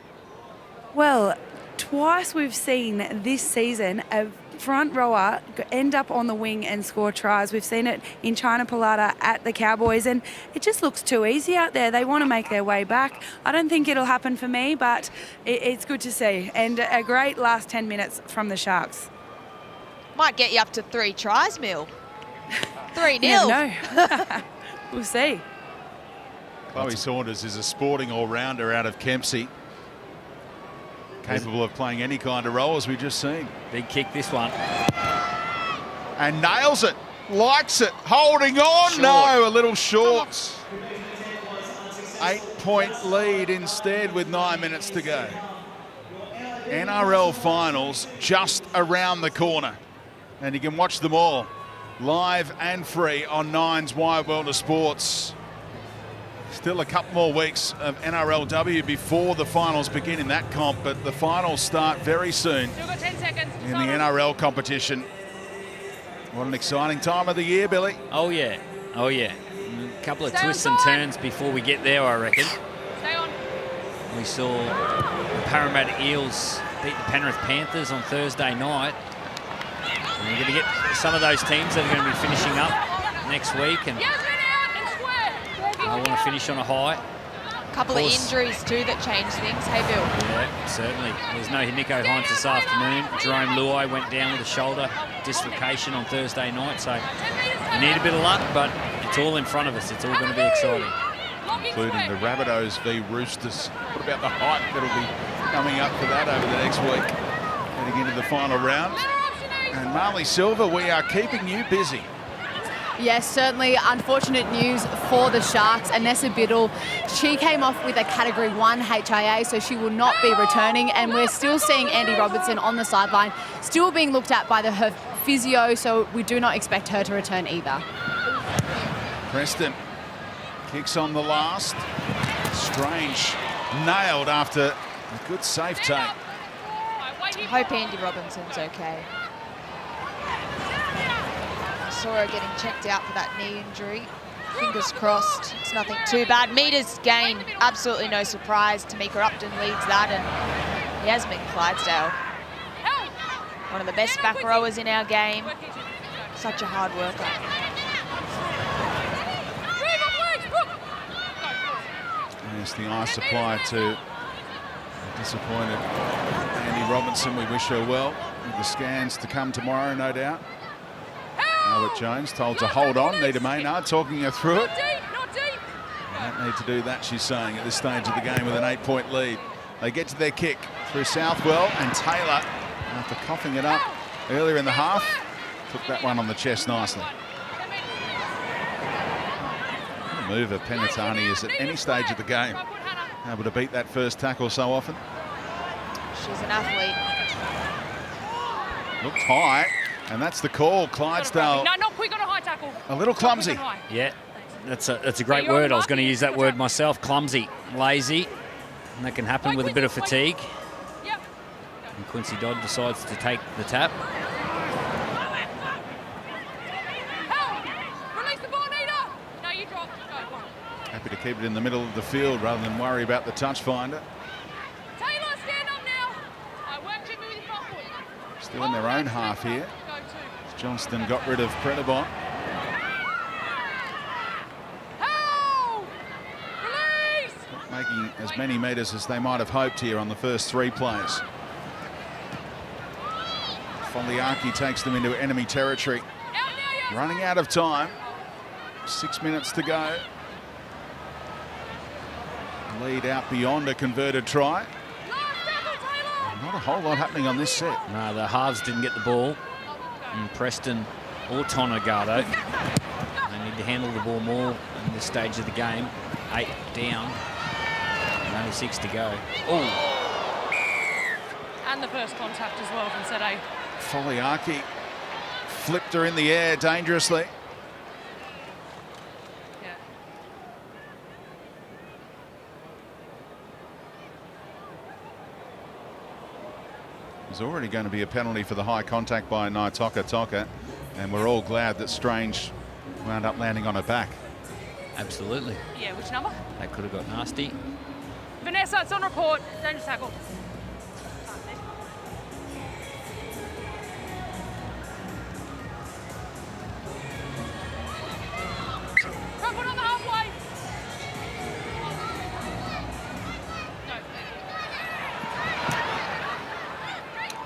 Well, twice we've seen this season a front rower end up on the wing and score tries. We've seen it in China Pilata at the Cowboys, and it just looks too easy out there. They want to make their way back. I don't think it'll happen for me, but it's good to see. And a great last 10 minutes from the Sharks. Might get you up to 3 tries, Mill. 3-0. No. We'll see. Chloe Saunders is a sporting all-rounder out of Kempsey. Capable of playing any kind of role, as we've just seen. Big kick, this one. And nails it. Likes it. Holding on. Short. No, a little short. 8-point lead instead with 9 minutes to go. NRL finals just around the corner. And you can watch them all live and free on Nine's Wide World of Sports. Still a couple more weeks of NRLW before the finals begin in that comp, but the finals start very soon Still got 10 seconds. in the NRL competition. What an exciting time of the year, Billy. Oh, yeah. Oh, yeah. A couple of Stay twists on and time. turns before we get there, I reckon. Stay on. We saw the Parramatta Eels beat the Penrith Panthers on Thursday night. And you're going to get some of those teams that are going to be finishing up next week, and I want to finish on a high. Couple of injuries too that change things. Hey, Bill. Yeah, certainly. There's no Nico Hines this afternoon. Jerome Luai went down with a shoulder dislocation on Thursday night, so we need a bit of luck, but it's all in front of us. It's all going to be exciting. Including the Rabbitohs v Roosters. What about the hype that'll be coming up for that over the next week, heading into the final round? And Marley Silva, we are keeping you busy. Yes, certainly unfortunate news for the Sharks. Anessa Biddle, she came off with a Category 1 HIA, so she will not be returning. And we're still seeing Andy Robertson on the sideline, still being looked at by her physio, so we do not expect her to return either. Preston kicks on the last. Strange nailed after a good safe take. I hope Andy Robinson's okay. Saw her getting checked out for that knee injury. Fingers crossed, it's nothing too bad. Meters gain, absolutely no surprise. Tamika Upton leads that, and Yasmin Clydesdale, one of the best back rowers in our game. Such a hard worker. There's the eye supply to disappointed Andy Robinson. We wish her well with the scans to come tomorrow, no doubt. Albert Jones told to hold on. Nita Maynard talking her through it. I don't need to do that, she's saying, at this stage of the game with an 8-point lead. They get to their kick through Southwell, and Taylor, after coughing it up earlier in the half, took that one on the chest nicely. The move of Penatani is at any stage of the game able to beat that first tackle so often. She's an athlete. Looked high. And that's the call. Clydesdale. No, not quick on a high tackle. A little clumsy. Yeah, that's a great word. I was going to use that word myself. Clumsy, lazy, and that can happen with a bit of fatigue. And Quincy Dodd decides to take the tap. Release the ball, Nita. No, you drop. Go. Happy to keep it in the middle of the field rather than worry about the touch finder. Taylor, stand up now. Work Jimmy with your front foot. Still in their own half here. Johnston got rid of Predabon. Not making as many metres as they might have hoped here on the first 3 plays. Foliaki takes them into enemy territory. Running out of time. 6 minutes to go. Lead out beyond a converted try. Not a whole lot happening on this set. No, the halves didn't get the ball. And Preston or Tonegado, they need to handle the ball more in this stage of the game. 8 down, and only 6 to go. Oh! And the first contact as well from Sede. Foliaki flipped her in the air dangerously. There's already going to be a penalty for the high contact by Toka, and we're all glad that Strange wound up landing on her back. Absolutely. Yeah, which number? That could have got nasty. Vanessa, it's on report. Dangerous tackle. Put on the halfway.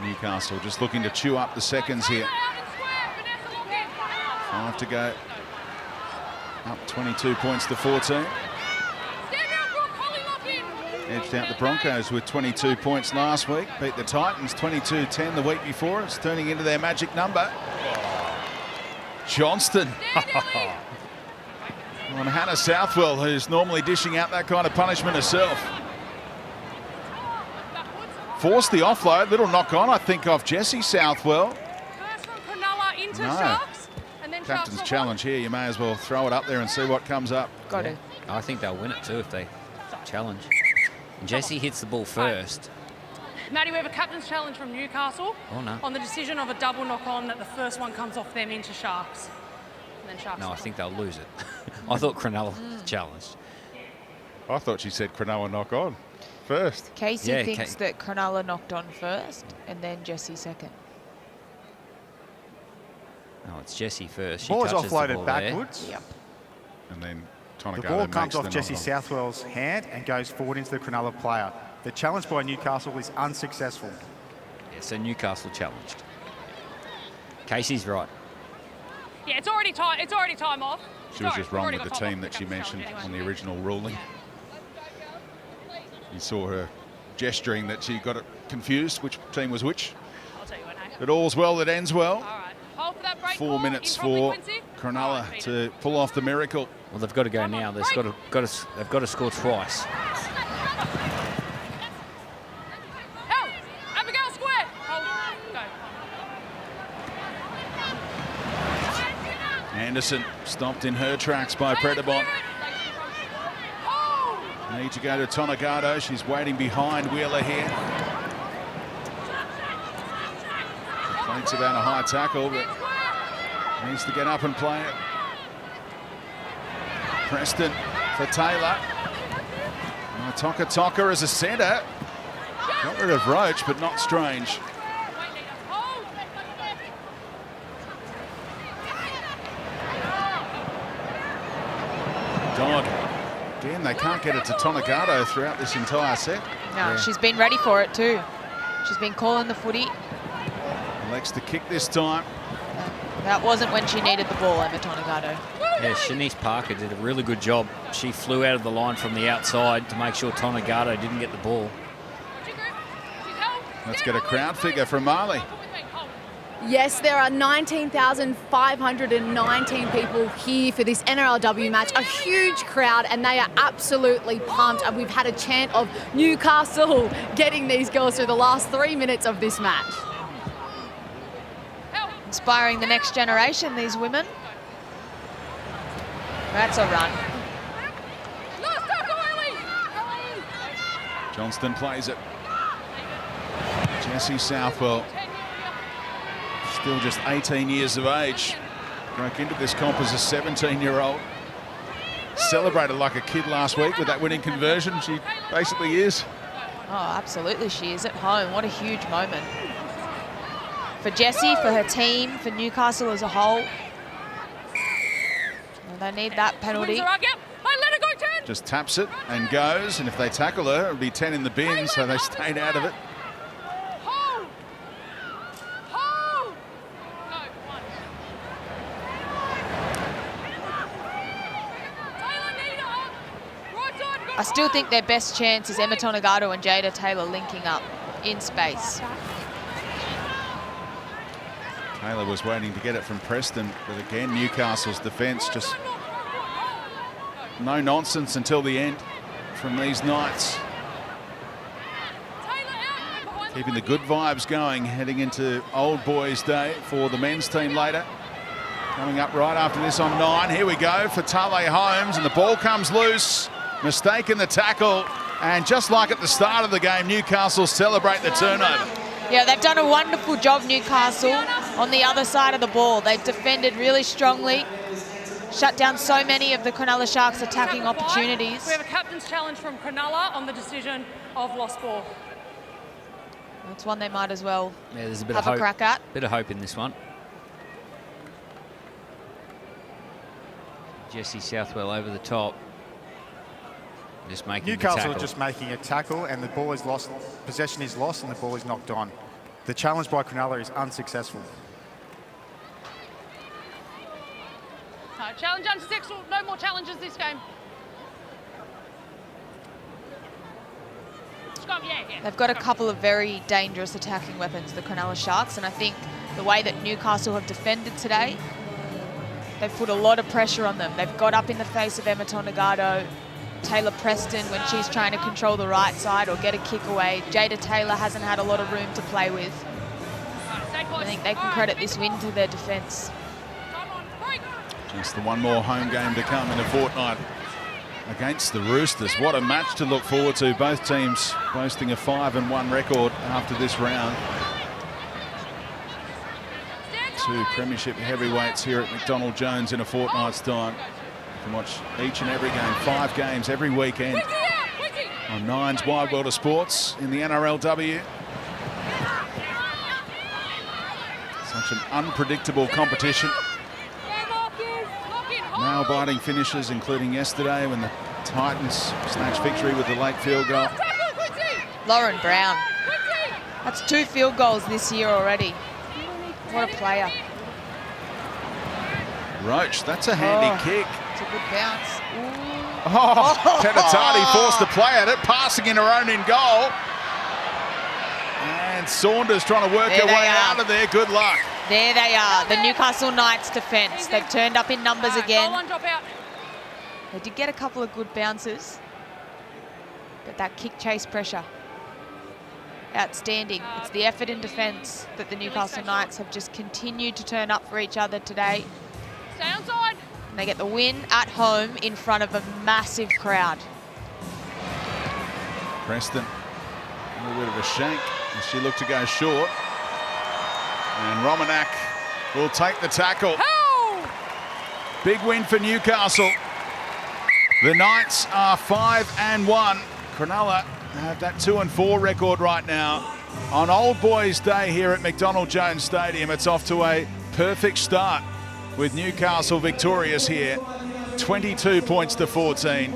Newcastle just looking to chew up the seconds here. 5 to go. Up 22 points to 14. Edged out the Broncos with 22 points last week. Beat the Titans 22-10 the week before. It's turning into their magic number. Johnston. On Hannah Southwell, who's normally dishing out that kind of punishment herself. Forced the offload. Little knock on, I think, off Jessie Southwell. First from Cronulla into Sharks. And then Captain's Sharks challenge here. You may as well throw it up there and see what comes up. Got it. I think they'll win it too if they challenge. And Jessie hits the ball first. Maddie, we have a captain's challenge from Newcastle on the decision of a double knock-on that the first one comes off them into Sharks. And then Sharks. No, I think they'll lose it. I thought Cronulla challenged. I thought she said Cronulla knock on first. Casey thinks that Cronulla knocked on first and then Jessie second. No, it's Jessie first. She Ball is touches the offloaded ball backwards. Yep. And then The Tonagato ball makes comes the off Jessie knock-on. Southwell's hand and goes forward into the Cronulla player. The challenge by Newcastle is unsuccessful. Yeah, so Newcastle challenged. Casey's right. Yeah, it's already time off. She was just wrong with the team that she mentioned on the original ruling. You saw her gesturing that she got it confused, which team was which. I'll tell you when, hey. But all's well that ends well. All right. Hold for that break. 4 minutes for Cronulla to pull off the miracle. Well, they've got to go now. They've got to score twice. Help! Abigail Square! Hold. Go. Anderson stopped in her tracks by Predabon. Need to go to Tonegato. She's waiting behind Wheeler here. Complaints about a high tackle, but needs to get up and play it. Preston for Taylor. Toka as a centre. Got rid of Roach, but not Strange. Dodd. Again, they can't get it to Tonegato throughout this entire set. No, she's been ready for it too. She's been calling the footy. Elects to kick this time. That wasn't when she needed the ball, Emma Tonegato. Yeah, Shanice Parker did a really good job. She flew out of the line from the outside to make sure Tonegato didn't get the ball. Let's get a crowd figure from Marley. Yes, there are 19,519 people here for this NRLW match. A huge crowd, and they are absolutely pumped. And we've had a chant of Newcastle getting these girls through the last 3 minutes of this match. Inspiring the next generation, these women. That's a run. Johnston plays it. Jessie Southwell, still just 18 years of age. Broke into this comp as a 17-year-old. Celebrated like a kid last week with that winning conversion. She basically is. Oh, absolutely she is at home. What a huge moment. For Jessie, for her team, for Newcastle as a whole. Well, they need that penalty. Just taps it and goes, and if they tackle her, it'll be 10 in the bin, so they stayed out of it. I still think their best chance is Emma Tonegato and Jada Taylor linking up in space. Taylor was waiting to get it from Preston, but again, Newcastle's defence just no nonsense until the end from these Knights. Keeping the good vibes going, heading into Old Boys Day for the men's team later. Coming up right after this on 9. Here we go for Tale Holmes, and the ball comes loose. Mistake in the tackle, and just like at the start of the game, Newcastle celebrate the turnover. Yeah, they've done a wonderful job, Newcastle, on the other side of the ball. They've defended really strongly, shut down so many of the Cronulla Sharks' attacking opportunities. We have a captain's challenge from Cronulla on the decision of lost ball. It's one they might as well there's a bit have of a crack at. Bit of hope in this one. Jesse Southwell over the top. Just making Newcastle just making a tackle, and the ball is lost. Possession is lost, and the ball is knocked on. The challenge by Cronulla is unsuccessful. Challenge unsuccessful. No more challenges this game. They've got a couple of very dangerous attacking weapons, the Cronulla Sharks, and I think the way that Newcastle have defended today, they've put a lot of pressure on them. They've got up in the face of Emma Tonegado, Taylor Preston when she's trying to control the right side or get a kick away. Jada Taylor hasn't had a lot of room to play with. I think they can credit this win to their defence. Just the one more home game to come in a fortnight against the Roosters. What a match to look forward to. Both teams boasting a 5-1 record after this round. Two premiership heavyweights here at McDonald Jones in a fortnight's time. You can watch each and every game, 5 games every weekend on Nine's Wide World of Sports in the NRLW. Such an unpredictable competition. Nail-biting finishes, including yesterday when the Titans snatched victory with the late field goal. Lauren Brown. That's 2 field goals this year already. What a player. Roach, that's a handy kick. It's a good bounce. Penatati forced to play at it, passing in her own in goal. And Saunders trying to work her way out of there. Good luck. There they are, the Newcastle Knights defence. They've turned up in numbers again. They did get a couple of good bounces, but that kick chase pressure, outstanding. It's the effort in defence that the Newcastle Knights have just continued to turn up for each other today. Stay onside. And they get the win at home in front of a massive crowd. Preston, a little bit of a shank as she looked to go short. And Romanak will take the tackle. Big win for Newcastle. The Knights are 5-1. Cronulla have that 2-4 record right now. On Old Boys Day here at McDonald Jones Stadium, it's off to a perfect start with Newcastle victorious here. 22 points to 14.